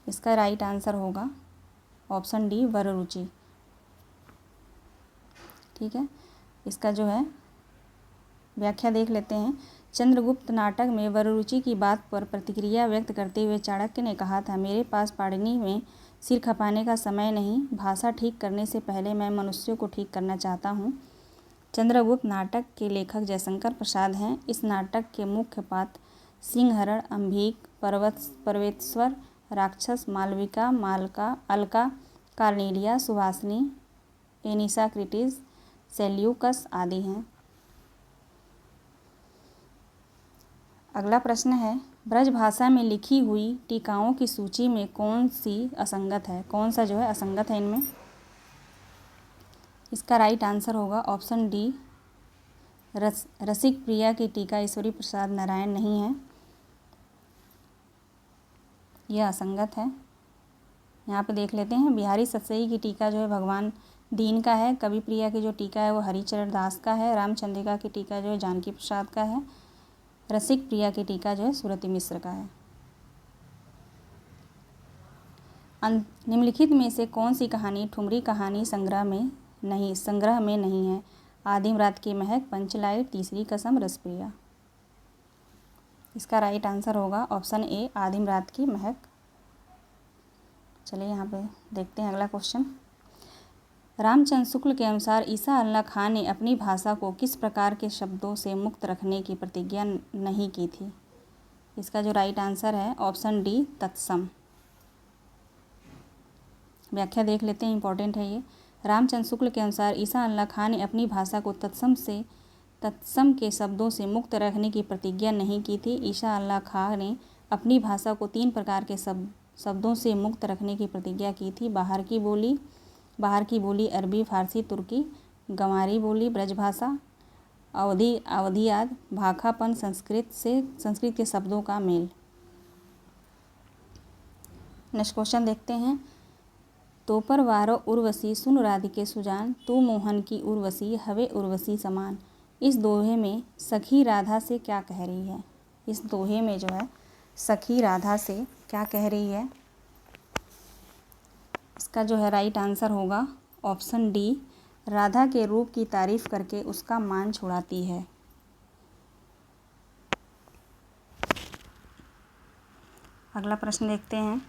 इसका राइट आंसर होगा ऑप्शन डी, वररुचि। ठीक है, इसका जो है व्याख्या देख लेते हैं। चंद्रगुप्त नाटक में वररुचि की बात पर प्रतिक्रिया व्यक्त करते हुए चाणक्य ने कहा था, मेरे पास पाणिनि में सिर खपाने का समय नहीं, भाषा ठीक करने से पहले मैं मनुष्यों को ठीक करना चाहता हूँ। चंद्रगुप्त नाटक के लेखक जयशंकर प्रसाद हैं। इस नाटक के मुख्य पात्र सिंहरण, अम्भिक, पर्वेश्वर, राक्षस, मालविका, अलका, कार्नेलिया, सुहासिनी, एनिसाक्रिटिस, सेल्यूकस आदि हैं। अगला प्रश्न है, ब्रज भाषा में लिखी हुई टीकाओं की सूची में कौन सी असंगत है? कौन सा जो है असंगत है इनमें? इसका राइट आंसर होगा ऑप्शन डी, रसिक प्रिया की टीका ईश्वरी प्रसाद नारायण नहीं है, यह असंगत है। यहाँ पे देख लेते हैं, बिहारी सतसई की टीका जो है भगवान दीन का है, कवि प्रिया की जो टीका है वो हरिचरण दास का है, रामचंद्रिका की टीका जो है जानकी प्रसाद का है, रसिक प्रिया की टीका जो है सुरति मिश्र का है। निम्नलिखित में से कौन सी कहानी ठुमरी कहानी संग्रह में नहीं है? आदिम रात की महक, पंचलाइट, तीसरी कसम, रसप्रिया। इसका राइट आंसर होगा ऑप्शन ए, आदिम रात की महक। चलिए यहाँ पे देखते हैं अगला क्वेश्चन। रामचंद्र शुक्ल के अनुसार ईसा अल्लाह खां ने अपनी भाषा को किस प्रकार के शब्दों से मुक्त रखने की प्रतिज्ञा नहीं की थी? इसका जो राइट आंसर है ऑप्शन डी, तत्सम। व्याख्या देख लेते हैं, इंपॉर्टेंट है ये। रामचंद्र शुक्ल के अनुसार ईसा अल्लाह खां ने अपनी भाषा को तत्सम के शब्दों से मुक्त रखने की प्रतिज्ञा नहीं की थी। ईसा अल्लाह खां ने अपनी भाषा को 3 प्रकार के शब्दों से मुक्त रखने की प्रतिज्ञा की थी। बाहर की बोली अरबी, फारसी, तुर्की, गंवारी बोली, ब्रजभाषा, अवधियाद, भाखापन, संस्कृत के शब्दों का मेल। नेक्स्ट क्वेश्चन देखते हैं। तो पर वारो उर्वशी सुन राधिके सुजान, तू मोहन की उर्वशी हवे उर्वशी समान। इस दोहे में सखी राधा से क्या कह रही है? इस दोहे में जो है सखी राधा से क्या कह रही है? इसका जो है राइट आंसर होगा ऑप्शन डी, राधा के रूप की तारीफ करके उसका मान छुड़ाती है। अगला प्रश्न देखते हैं।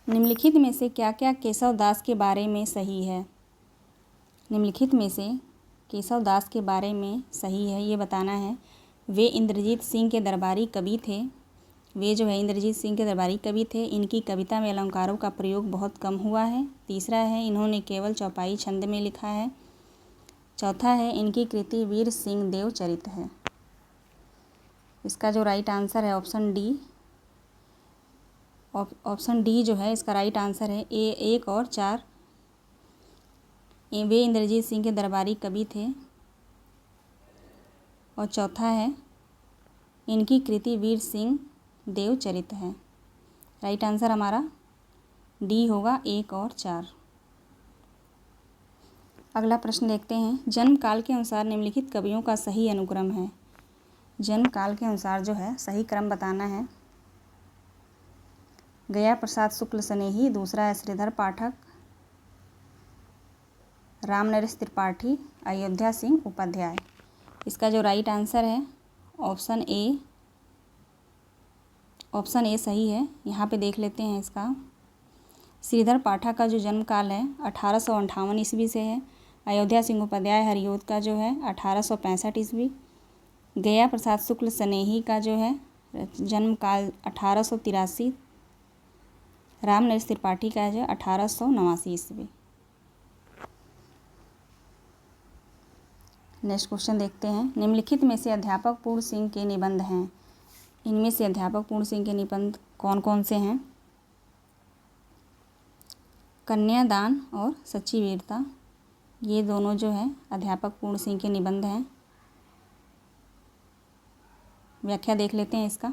निम्नलिखित में से क्या क्या केशव दास के बारे में सही है? निम्नलिखित में से केशव दास के बारे में सही है ये बताना है। वे इंद्रजीत सिंह के दरबारी कवि थे। इनकी कविता में अलंकारों का प्रयोग बहुत कम हुआ है। तीसरा है, इन्होंने केवल चौपाई छंद में लिखा है। चौथा है, इनकी कृति वीर सिंह देव चरित है। इसका जो राइट आंसर है ऑप्शन डी जो है इसका राइट आंसर है। 1 और 4 वे इंद्रजीत सिंह के दरबारी कवि थे। और चौथा है, इनकी कृति वीर सिंह देव चरित है। राइट आंसर हमारा डी होगा, 1 और 4। अगला प्रश्न देखते हैं। जन्म काल के अनुसार निम्नलिखित कवियों का सही अनुक्रम है। जन्म काल के अनुसार जो है सही क्रम बताना है। गया प्रसाद शुक्ल स्नेही, दूसरा है श्रीधर पाठक, रामनरेश त्रिपाठी, अयोध्या सिंह उपाध्याय। इसका जो राइट आंसर है ऑप्शन ए सही है। यहाँ पे देख लेते हैं इसका। श्रीधर पाठक का जो जन्म काल है 1858 ईस्वी से है। अयोध्या सिंह उपाध्याय हरिऔध का जो है 1865 ईस्वी। गया प्रसाद शुक्ल स्नेही का जो है जन्म काल 1883। रामनरेश त्रिपाठी का जो 1889 ईस्वी। नेक्स्ट क्वेश्चन देखते हैं। निम्नलिखित में से अध्यापक पूर्ण सिंह के निबंध हैं। इनमें से अध्यापक पूर्ण सिंह के निबंध कौन कौन से हैं? कन्यादान और सच्ची वीरता, ये दोनों जो है अध्यापक पूर्ण सिंह के निबंध हैं। व्याख्या देख लेते हैं इसका।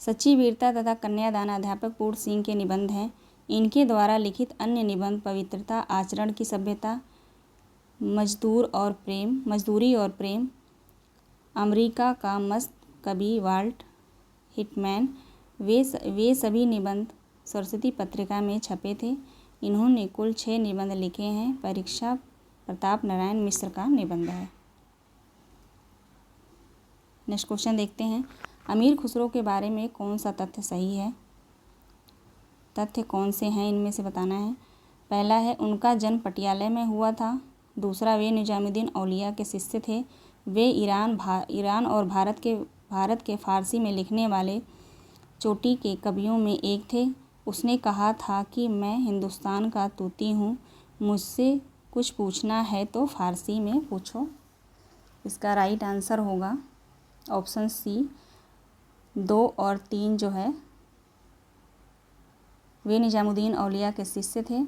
सच्ची वीरता तथा कन्यादान अध्यापक पूर्ण सिंह के निबंध हैं। इनके द्वारा लिखित अन्य निबंध पवित्रता, आचरण की सभ्यता, मजदूरी और प्रेम, अमेरिका का मस्त कवि वाल्ट हिटमैन, वे सभी निबंध सरस्वती पत्रिका में छपे थे। इन्होंने कुल 6 निबंध लिखे हैं। परीक्षा प्रताप नारायण मिश्र का निबंध है। नेक्स्ट क्वेश्चन देखते हैं। अमीर खुसरो के बारे में कौन सा तथ्य सही है? तथ्य कौन से हैं इनमें से बताना है। पहला है, उनका जन्म पटियाला में हुआ था। दूसरा, वे निजामुद्दीन औलिया के शिष्य थे। वे ईरान और भारत के फारसी में लिखने वाले चोटी के कवियों में एक थे। उसने कहा था कि मैं हिंदुस्तान का तूती हूँ, मुझसे कुछ पूछना है तो फारसी में पूछो। इसका राइट आंसर होगा ऑप्शन सी, 2 और 3 जो है वे निजामुद्दीन औलिया के शिष्य थे।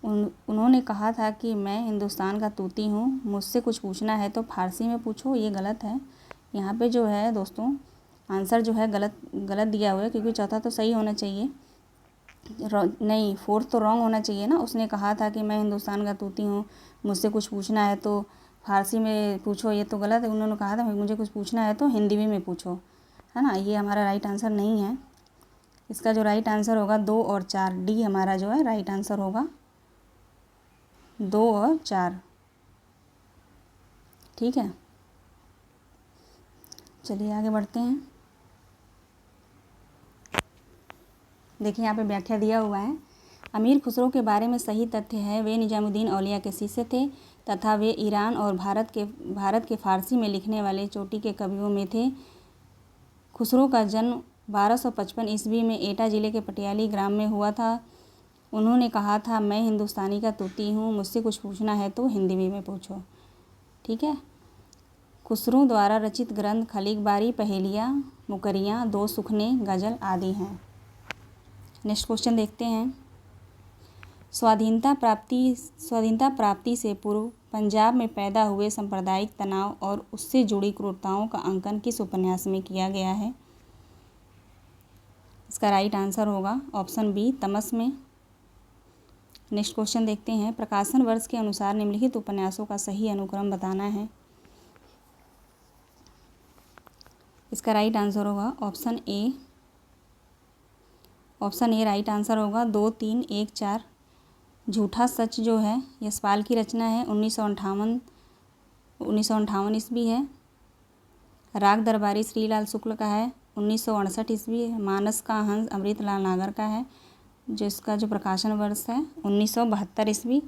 उन्होंने कहा था कि मैं हिंदुस्तान का तूती हूँ, मुझसे कुछ पूछना है तो फारसी में पूछो। ये गलत है। यहाँ पे जो है दोस्तों आंसर जो है गलत दिया हुआ है, क्योंकि चौथा तो सही होना चाहिए। नहीं, फोर्थ तो रॉन्ग होना चाहिए ना। उसने कहा था कि मैं हिंदुस्तान का तूती हूँ, मुझसे कुछ पूछना है तो फारसी में पूछो, ये तो गलत है। उन्होंने कहा था मुझे कुछ पूछना है तो हिंदी में पूछो, है ना। ये हमारा राइट आंसर नहीं है। इसका जो राइट आंसर होगा 2 और 4, डी हमारा जो है राइट आंसर होगा, 2 और 4। ठीक है, चलिए आगे बढ़ते हैं। देखिए यहाँ पे व्याख्या दिया हुआ है। अमीर खुसरो के बारे में सही तथ्य है, वे निजामुद्दीन औलिया के शिष्य थे तथा वे ईरान और भारत के फारसी में लिखने वाले चोटी के कवियों में थे। खुसरो का जन्म 1255 ईस्वी में एटा ज़िले के पटियाली ग्राम में हुआ था। उन्होंने कहा था मैं हिंदुस्तानी का तूती हूँ, मुझसे कुछ पूछना है तो हिंदी में पूछो। ठीक है। खुसरो द्वारा रचित ग्रंथ खलीक बारी, पहेलियाँ, मुकरियाँ, दो सुखने, गज़ल आदि हैं। नेक्स्ट क्वेश्चन देखते हैं। स्वाधीनता प्राप्ति से पूर्व पंजाब में पैदा हुए सांप्रदायिक तनाव और उससे जुड़ी क्रूरताओं का अंकन किस उपन्यास में किया गया है? इसका राइट आंसर होगा ऑप्शन बी, तमस में। नेक्स्ट क्वेश्चन देखते हैं। प्रकाशन वर्ष के अनुसार निम्नलिखित उपन्यासों का सही अनुक्रम बताना है। इसका राइट आंसर होगा ऑप्शन ए राइट आंसर होगा 2, 3, 1, 4। झूठा सच जो है यशपाल की रचना है, 1958 ईस्वी है। राग दरबारी श्रीलाल शुक्ल का है, 1968 ईस्वी। मानस का हंस अमृतलाल नागर का है, जिसका जो प्रकाशन वर्ष है 1972 ईस्वी।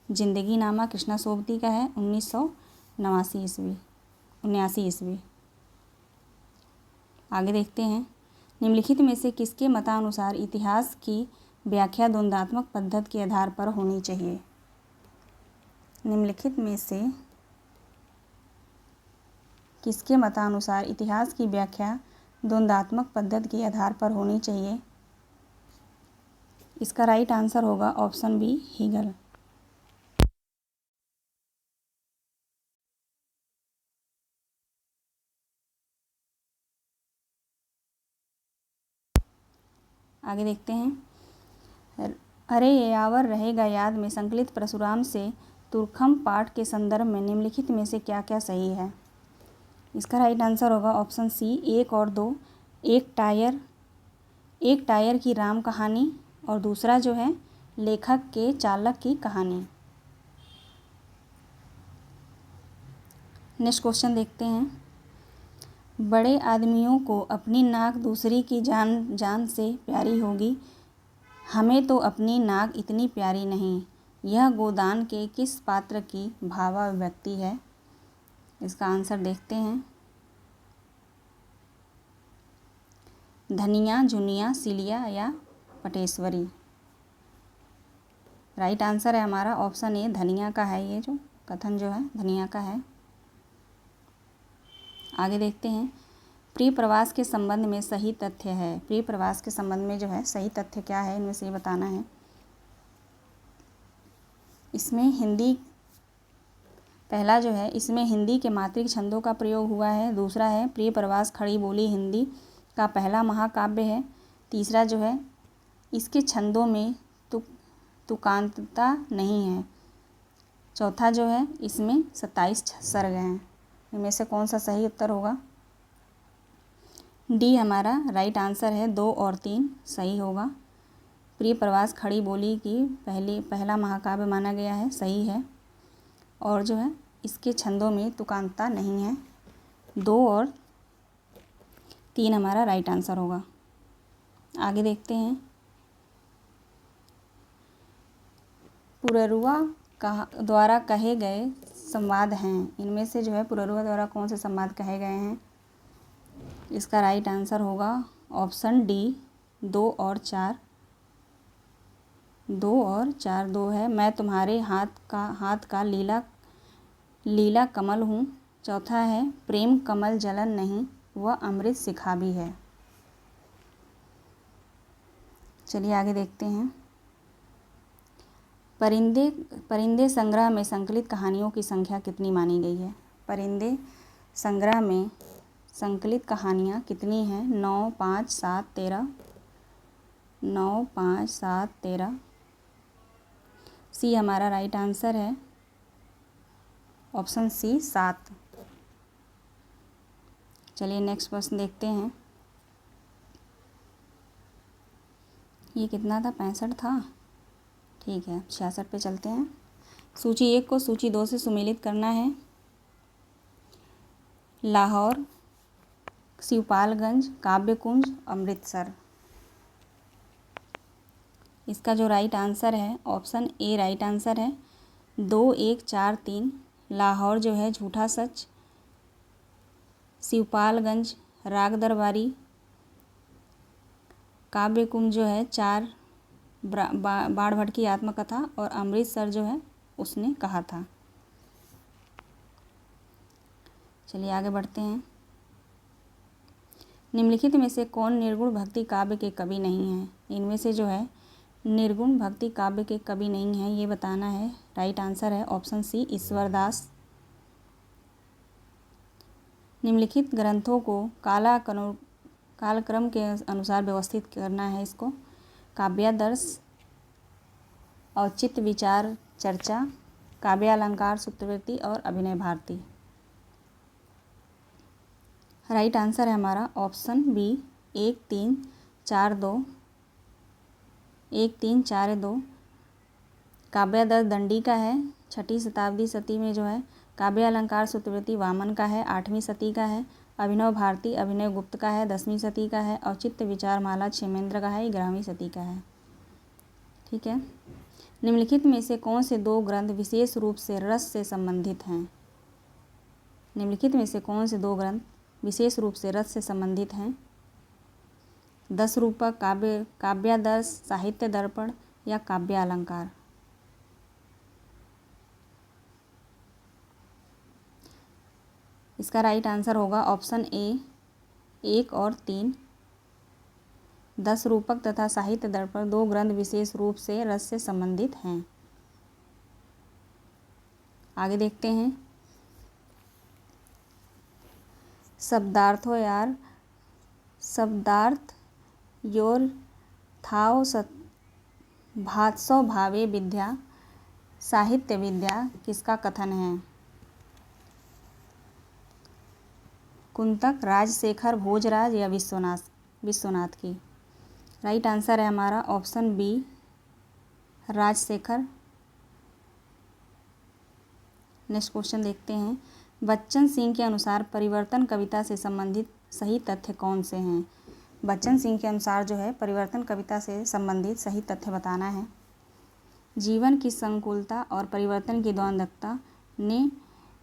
जिंदगी नामा कृष्णा सोबती का है, 1979 ईस्वी। आगे देखते हैं। निम्नलिखित में से किसके मतानुसार इतिहास की व्याख्या द्वंद्वात्मक पद्धति के आधार पर होनी चाहिए? निम्नलिखित में से किसके मतानुसार इतिहास की व्याख्या द्वंद्वात्मक पद्धति के आधार पर होनी चाहिए? इसका राइट आंसर होगा ऑप्शन बी, हीगल। आगे देखते हैं। अरे यावर रहेगा याद में संकलित परशुराम से तुर्खम पाठ के संदर्भ में निम्नलिखित में से क्या क्या सही है? इसका राइट आंसर होगा ऑप्शन सी, 1 और 2। एक टायर की राम कहानी और दूसरा जो है लेखक के चालक की कहानी। नेक्स्ट क्वेश्चन देखते हैं। बड़े आदमियों को अपनी नाक दूसरी की जान से प्यारी होगी, हमें तो अपनी नाक इतनी प्यारी नहीं। यह गोदान के किस पात्र की भावाभिव्यक्ति है? इसका आंसर देखते हैं। धनिया, जुनिया, सिलिया या पटेश्वरी। राइट आंसर है हमारा ऑप्शन ए, धनिया का है। ये जो कथन जो है धनिया का है। आगे देखते हैं। प्रिय प्रवास के संबंध में सही तथ्य है। प्रिय प्रवास के संबंध में जो है सही तथ्य क्या है, इनमें से ये बताना है। इसमें पहला जो है इसमें हिंदी के मात्रिक छंदों का प्रयोग हुआ है। दूसरा है प्रिय प्रवास खड़ी बोली हिंदी का पहला महाकाव्य है। तीसरा जो है इसके छंदों में तुकांतता नहीं है। चौथा जो है इसमें 27 सर्ग हैं। इनमें से कौन सा सही उत्तर होगा? डी हमारा राइट आंसर है, 2 और 3 सही होगा। प्रिय प्रवास खड़ी बोली की पहला महाकाव्य माना गया है, सही है। और जो है इसके छंदों में तुकांतता नहीं है। 2 और 3 हमारा राइट आंसर होगा। आगे देखते हैं। पुररुआ द्वारा कहे गए संवाद हैं। इनमें से जो है पुररुआ द्वारा कौन से संवाद कहे गए हैं? इसका राइट आंसर होगा ऑप्शन डी, 2 और 4। 2 है। मैं तुम्हारे हाथ का लीला कमल हूँ। चौथा है प्रेम कमल जलन नहीं, वह अमृत शिखा भी है। चलिए आगे देखते हैं। परिंदे परिंदे संग्रह में संकलित कहानियों की संख्या कितनी मानी गई है? परिंदे संग्रह में संकलित कहानियाँ कितनी हैं? 9, 5, 7, 13। 9, 5, 7, 13। सी हमारा राइट आंसर है, ऑप्शन सी 7। चलिए नेक्स्ट प्रश्न देखते हैं। ये कितना था? 65 था। ठीक है, 66 पे चलते हैं। सूची 1 को सूची 2 से सुमेलित करना है। लाहौर, शिवपालगंज, काव्यकुंज, अमृतसर। इसका जो राइट आंसर है, ऑप्शन ए राइट आंसर है। 2, 1, 4, 3। लाहौर जो है झूठा सच, शिवपालगंज राग दरबारी, काव्यकुंज जो है 4 बाणभट्ट की आत्मकथा, और अमृतसर जो है उसने कहा था। चलिए आगे बढ़ते हैं। निम्नलिखित में से कौन निर्गुण भक्ति काव्य के कवि नहीं है? इनमें से जो है निर्गुण भक्ति काव्य के कवि नहीं है, ये बताना है। राइट आंसर है ऑप्शन सी ईश्वरदास। निम्नलिखित ग्रंथों को कालक्रम के अनुसार व्यवस्थित करना है इसको। काव्यादर्श, औचित्य विचार चर्चा, काव्यालंकार सूत्रवृत्ति और अभिनय भारती। राइट आंसर है हमारा ऑप्शन बी 1, 3, 4, 2। 1, 3, 4, 2। काव्यादर्श दंडी का है, 6ठी शताब्दी सदी में जो है। काव्यालंकार सूत्रवृत्ति वामन का है, 8वीं सदी का है। अभिनव भारती अभिनव गुप्त का है, 10वीं सदी का है। औचित्य विचार माला क्षेमेंद्र का है, 11वीं सदी का है। ठीक है। निम्नलिखित में से कौन से 2 ग्रंथ विशेष रूप से रस से संबंधित हैं? निम्नलिखित में से कौन से 2 ग्रंथ विशेष रूप से रस से संबंधित हैं? 10 रूपक, काव्यादर्श, साहित्य दर्पण या काव्यालंकार। इसका राइट आंसर होगा ऑप्शन ए 1 और 3। 10 रूपक तथा साहित्य दर्पण 2 ग्रंथ विशेष रूप से रस से संबंधित हैं। आगे देखते हैं। शब्दार्थ योर थाव भात्सो भावे विद्या साहित्य विद्या किसका कथन है? कुंतक, राजशेखर, भोजराज या विश्वनाथ की। राइट आंसर है हमारा option B Rajashekhar. Next question देखते हैं। बच्चन सिंह के अनुसार परिवर्तन कविता से संबंधित सही तथ्य कौन से हैं? बच्चन सिंह के अनुसार जो है परिवर्तन कविता से संबंधित सही तथ्य बताना है। जीवन की संकुलता और परिवर्तन की द्वंद्वता ने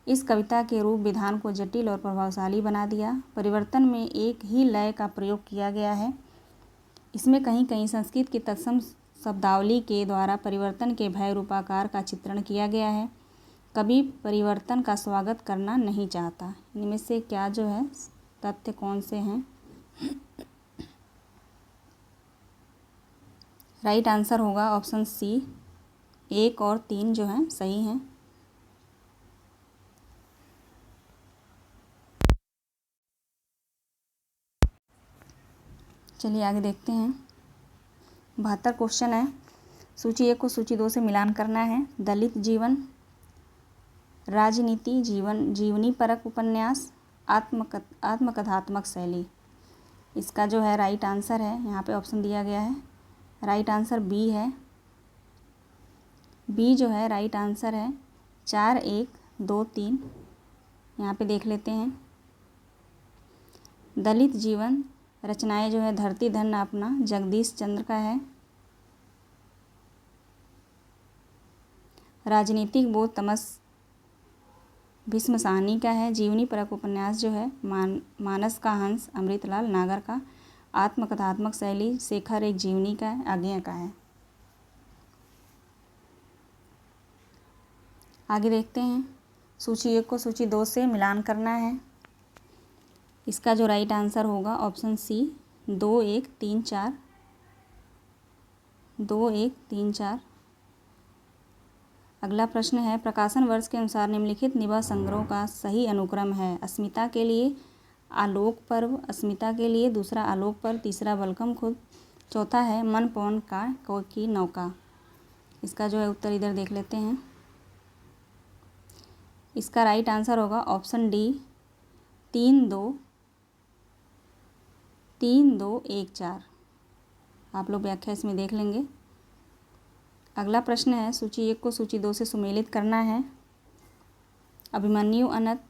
इस कविता के रूप विधान को जटिल और प्रभावशाली बना दिया। परिवर्तन में एक ही लय का प्रयोग किया गया है। इसमें कहीं कहीं संस्कृत की तत्सम शब्दावली के द्वारा परिवर्तन के भय रूपाकार का चित्रण किया गया है। कभी परिवर्तन का स्वागत करना नहीं चाहता। इनमें से क्या जो है तथ्य कौन से हैं? राइट आंसर होगा ऑप्शन सी 1 और 3 जो हैं सही हैं। चलिए आगे देखते हैं। 72 क्वेश्चन है। सूची 1 को सूची 2 से मिलान करना है। दलित जीवन, राजनीति, जीवनी परक उपन्यास, आत्मकथात्मक शैली। इसका जो है राइट आंसर है, यहाँ पे ऑप्शन दिया गया है। राइट आंसर बी है। बी जो है राइट आंसर है। 4, 1, 2, 3 यहाँ पे देख लेते हैं। दलित जीवन रचनाएं जो है धरती धन अपना जगदीश चंद्र का है। राजनीतिक बोध तमस भीष्म साहनी का है। जीवनी परक उपन्यास जो है मानस का हंस अमृतलाल नागर का। आत्मकथात्मक शैली शेखर एक जीवनी का है, आज्ञा का है। आगे देखते हैं। सूची 1 को सूची 2 से मिलान करना है। इसका जो राइट आंसर होगा ऑप्शन सी 2, 1, 3, 4। 2, 1, 3, 4। अगला प्रश्न है, प्रकाशन वर्ष के अनुसार निम्नलिखित निबंध संग्रहों का सही अनुक्रम है। अस्मिता के लिए आलोक पर्व, अस्मिता के लिए दूसरा आलोक पर्व, तीसरा बलकम खुद, चौथा है मन पवन की नौका। इसका जो है उत्तर इधर देख लेते हैं। इसका राइट आंसर होगा ऑप्शन डी 3-2-1-4। आप लोग व्याख्या इसमें देख लेंगे। अगला प्रश्न है, सूची 1 को सूची 2 से सुमेलित करना है। अभिमन्यु अनंत,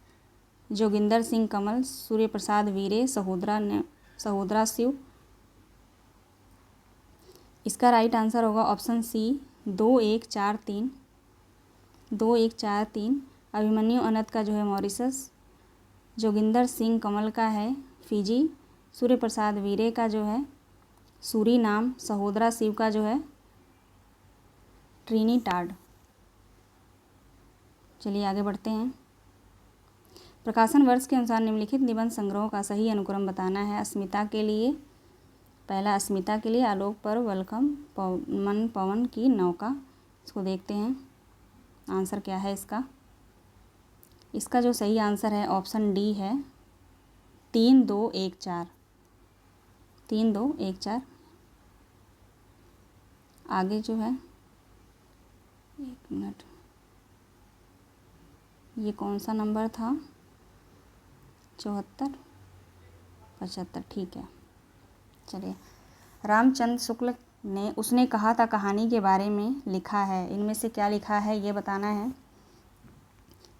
जोगिंदर सिंह कमल, सूर्य प्रसाद वीरे, सहोदरा शिव। इसका राइट आंसर होगा ऑप्शन सी 2-1-4-3। 2-1-4-3। अभिमन्यु अनंत का जो है मॉरिशस, जोगिंदर सिंह कमल का है फिजी, सूर्य प्रसाद वीरे का जो है सूरीनाम, सहोदरा शिव का जो है ट्रिनिटाड। चलिए आगे बढ़ते हैं। प्रकाशन वर्ष के अनुसार निम्नलिखित निबंध संग्रहों का सही अनुक्रम बताना है। अस्मिता के लिए, पहला अस्मिता के लिए आलोक पर्व, वेलकम, मन पवन की नौका। इसको देखते हैं आंसर क्या है इसका। इसका जो सही आंसर है ऑप्शन डी है 3-2-1-4। 3-2-1-4। आगे जो है, एक मिनट, ये कौन सा नंबर था? 74, 75, ठीक है। चलिए, रामचंद्र शुक्ल ने उसने कहा था कहानी के बारे में लिखा है। इनमें से क्या लिखा है ये बताना है।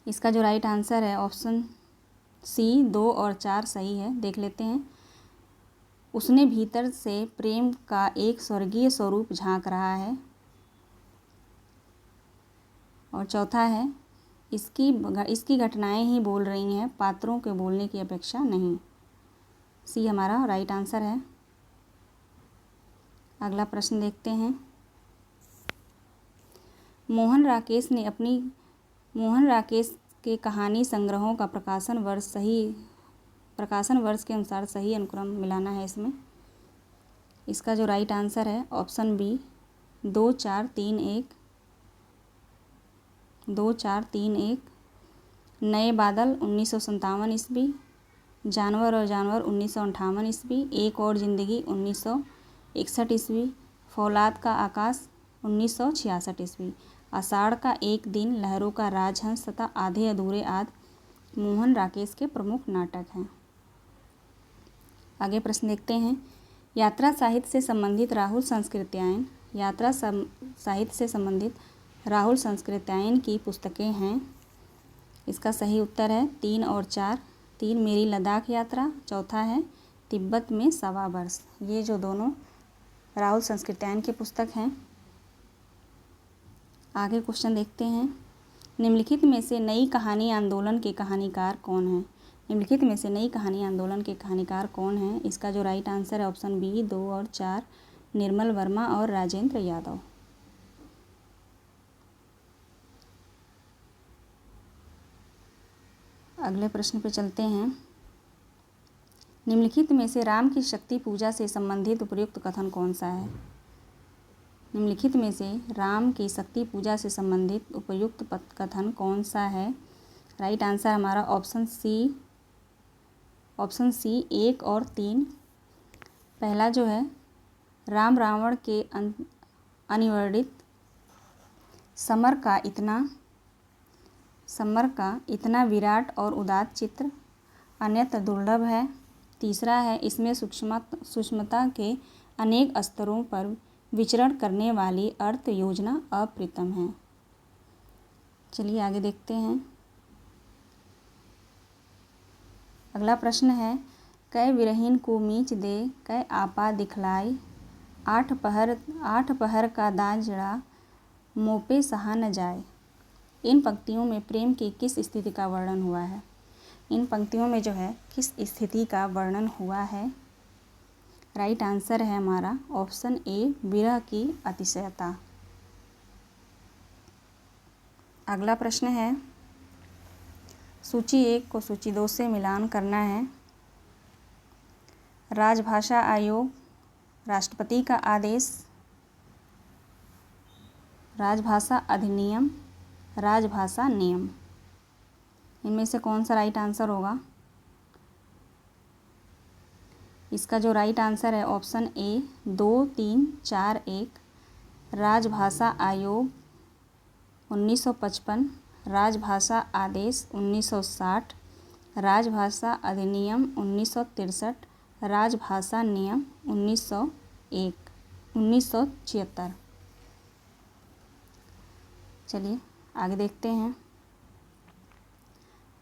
इसका जो राइट आंसर है ऑप्शन सी 2 और 4 सही है। देख लेते हैं। उसने भीतर से प्रेम का एक स्वर्गीय स्वरूप झांक रहा है। और चौथा है, इसकी घटनाएं ही बोल रही हैं, पात्रों के बोलने की अपेक्षा नहीं। सी हमारा राइट आंसर है। अगला प्रश्न देखते हैं। मोहन राकेश के कहानी संग्रहों का प्रकाशन वर्ष के अनुसार सही अनुक्रम मिलाना है इसमें। इसका जो राइट आंसर है ऑप्शन बी 2-4-3-1। 2-4-3-1। नए बादल 1957 ईस्वी, जानवर और जानवर 1958 ईस्वी, एक और ज़िंदगी 1961 ईस्वी, फौलाद का आकाश 1966 ईस्वी, आषाढ़ का एक दिन, लहरों का राजहंस तथा आधे अधूरे आदि मोहन राकेश के प्रमुख नाटक हैं। आगे प्रश्न देखते हैं। यात्रा साहित्य से संबंधित राहुल संस्कृत्यायन, यात्रा साहित्य से संबंधित राहुल संस्कृत्यायन की पुस्तकें हैं। इसका सही उत्तर है 3 और 4। 3 मेरी लद्दाख यात्रा, चौथा है तिब्बत में 1.25 वर्ष। ये जो दोनों राहुल संस्कृत्यायन की पुस्तक हैं। आगे क्वेश्चन देखते हैं। निम्नलिखित में से नई कहानी आंदोलन के कहानीकार कौन हैं? निम्नलिखित में से नई कहानी आंदोलन के कहानीकार कौन हैं? इसका जो राइट आंसर है ऑप्शन बी 2 और 4 निर्मल वर्मा और राजेंद्र यादव। अगले प्रश्न पे चलते हैं। निम्नलिखित में से राम की शक्ति पूजा से संबंधित उपयुक्त कथन कौन सा है? निम्नलिखित में से राम की शक्ति पूजा से संबंधित उपयुक्त कथन कौन सा है? राइट आंसर हमारा ऑप्शन सी 1 और 3। पहला जो है, राम रावण के अनिवर्णित समर का इतना विराट और उदात्त चित्र अन्यत्र दुर्लभ है। तीसरा है, इसमें सूक्ष्मता के अनेक स्तरों पर विचरण करने वाली अर्थ योजना अप्रतिम है। चलिए आगे देखते हैं। अगला प्रश्न है, कै विरहीन को मीच दे, कै आपा दिखलाई, 8 पहर का दाजड़ा मोपे सहा न जाए। इन पंक्तियों में प्रेम की किस स्थिति का वर्णन हुआ है? इन पंक्तियों में जो है किस स्थिति का वर्णन हुआ है? राइट आंसर है हमारा ऑप्शन ए विरह की अतिशयता। अगला प्रश्न है, सूची 1 को सूची 2 से मिलान करना है। राजभाषा आयोग, राष्ट्रपति का आदेश, राजभाषा अधिनियम, राजभाषा नियम। इनमें से कौन सा राइट आंसर होगा? इसका जो राइट आंसर है ऑप्शन ए 2, 3, 4, 1 राजभाषा आयोग 1955, राजभाषा आदेश 1960, राजभाषा अधिनियम 1963, राजभाषा नियम 1976। चलिए आगे देखते हैं।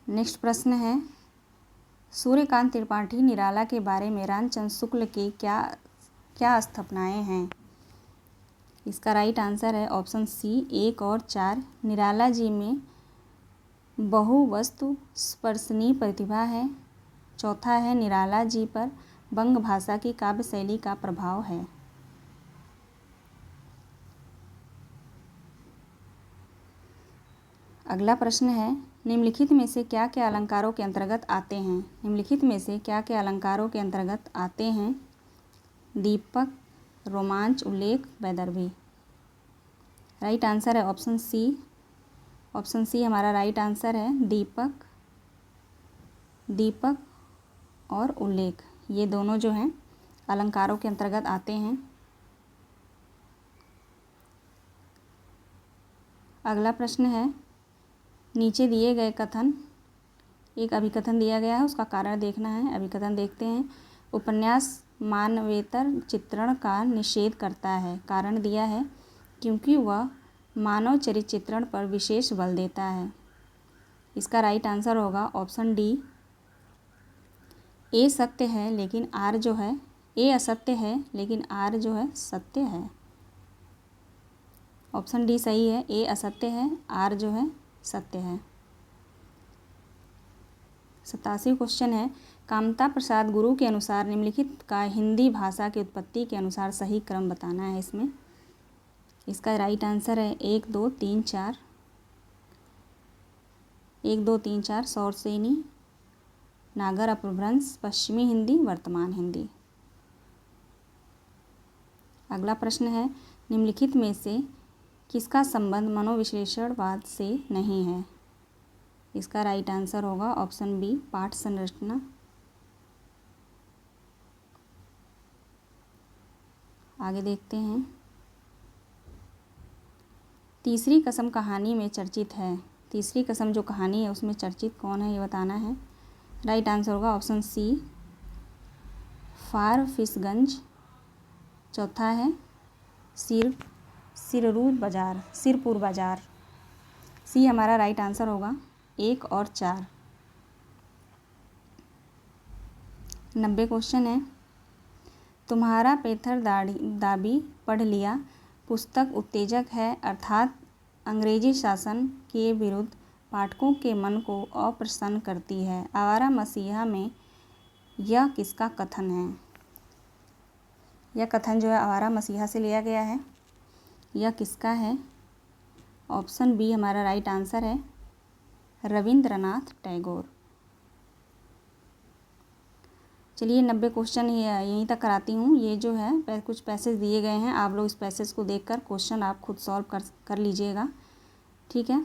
नेक्स्ट प्रश्न है, सूर्यकांत त्रिपाठी निराला के बारे में रामचंद्र शुक्ल की क्या स्थापनाएं हैं? इसका राइट आंसर है ऑप्शन सी 1 और 4 निराला जी में बहुवस्तु स्पर्शनीय प्रतिभा है। चौथा है निराला जी पर बंग भाषा की काव्य शैली का प्रभाव है। अगला प्रश्न है, निम्नलिखित में से क्या क्या अलंकारों के अंतर्गत आते हैं? निम्नलिखित में से क्या क्या अलंकारों के अंतर्गत आते हैं? दीपक, रोमांच, उल्लेख, वैदर्भी। राइट आंसर है ऑप्शन सी। ऑप्शन सी हमारा राइट आंसर है। दीपक और उल्लेख ये दोनों जो हैं अलंकारों के अंतर्गत आते हैं। अगला प्रश्न है, नीचे दिए गए कथन, एक अभिकथन दिया गया है उसका कारण देखना है। अभिकथन देखते हैं। उपन्यास मानवेतर चित्रण का निषेध करता है। कारण दिया है क्योंकि वह मानव चरित्र चित्रण पर विशेष बल देता है। इसका राइट आंसर होगा ऑप्शन डी। ए सत्य है लेकिन आर जो है, ए असत्य है लेकिन आर जो है सत्य है। ऑप्शन डी सही है। ए असत्य है, आर जो है सत्य है। 87 क्वेश्चन है, कामता प्रसाद गुरु के अनुसार निम्नलिखित का हिंदी भाषा की उत्पत्ति के अनुसार सही क्रम बताना है। इसमें इसका राइट आंसर है 1, 2, 3, 4। 1, 2, 3, 4 सौरसेनी, नागर अपभ्रंश, पश्चिमी हिंदी, वर्तमान हिंदी। अगला प्रश्न है, निम्नलिखित में से किसका संबंध मनोविश्लेषणवाद से नहीं है? इसका राइट आंसर होगा ऑप्शन बी पाठ संरचना। आगे देखते हैं। तीसरी कसम कहानी में चर्चित है। तीसरी कसम जो कहानी है उसमें चर्चित कौन है ये बताना है। राइट आंसर होगा ऑप्शन सी फारफिसगंज। चौथा है सिरपुर बाजार। सी हमारा राइट आंसर होगा। 1 और 4। 90 क्वेश्चन है, तुम्हारा पेथर दाबी पढ़ लिया पुस्तक उत्तेजक है अर्थात अंग्रेजी शासन के विरुद्ध पाठकों के मन को अप्रसन्न करती है। आवारा मसीहा में यह किसका कथन है? यह कथन जो है आवारा मसीहा से लिया गया है। यह किसका है? ऑप्शन बी हमारा राइट आंसर है, रविंद्रनाथ टैगोर। चलिए 90 क्वेश्चन यहीं तक कराती हूँ। ये जो है कुछ पैसेज दिए गए हैं, आप लोग इस पैसेज को देखकर क्वेश्चन आप खुद सॉल्व कर लीजिएगा, ठीक है।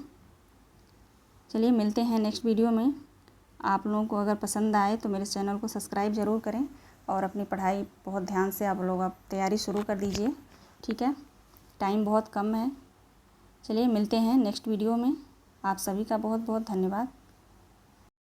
चलिए मिलते हैं नेक्स्ट वीडियो में। आप लोगों को अगर पसंद आए तो मेरे चैनल को सब्सक्राइब ज़रूर करें और अपनी पढ़ाई बहुत ध्यान से आप लोग तैयारी शुरू कर दीजिए, ठीक है। टाइम बहुत कम है। चलिए मिलते हैं नेक्स्ट वीडियो में। आप सभी का बहुत बहुत धन्यवाद।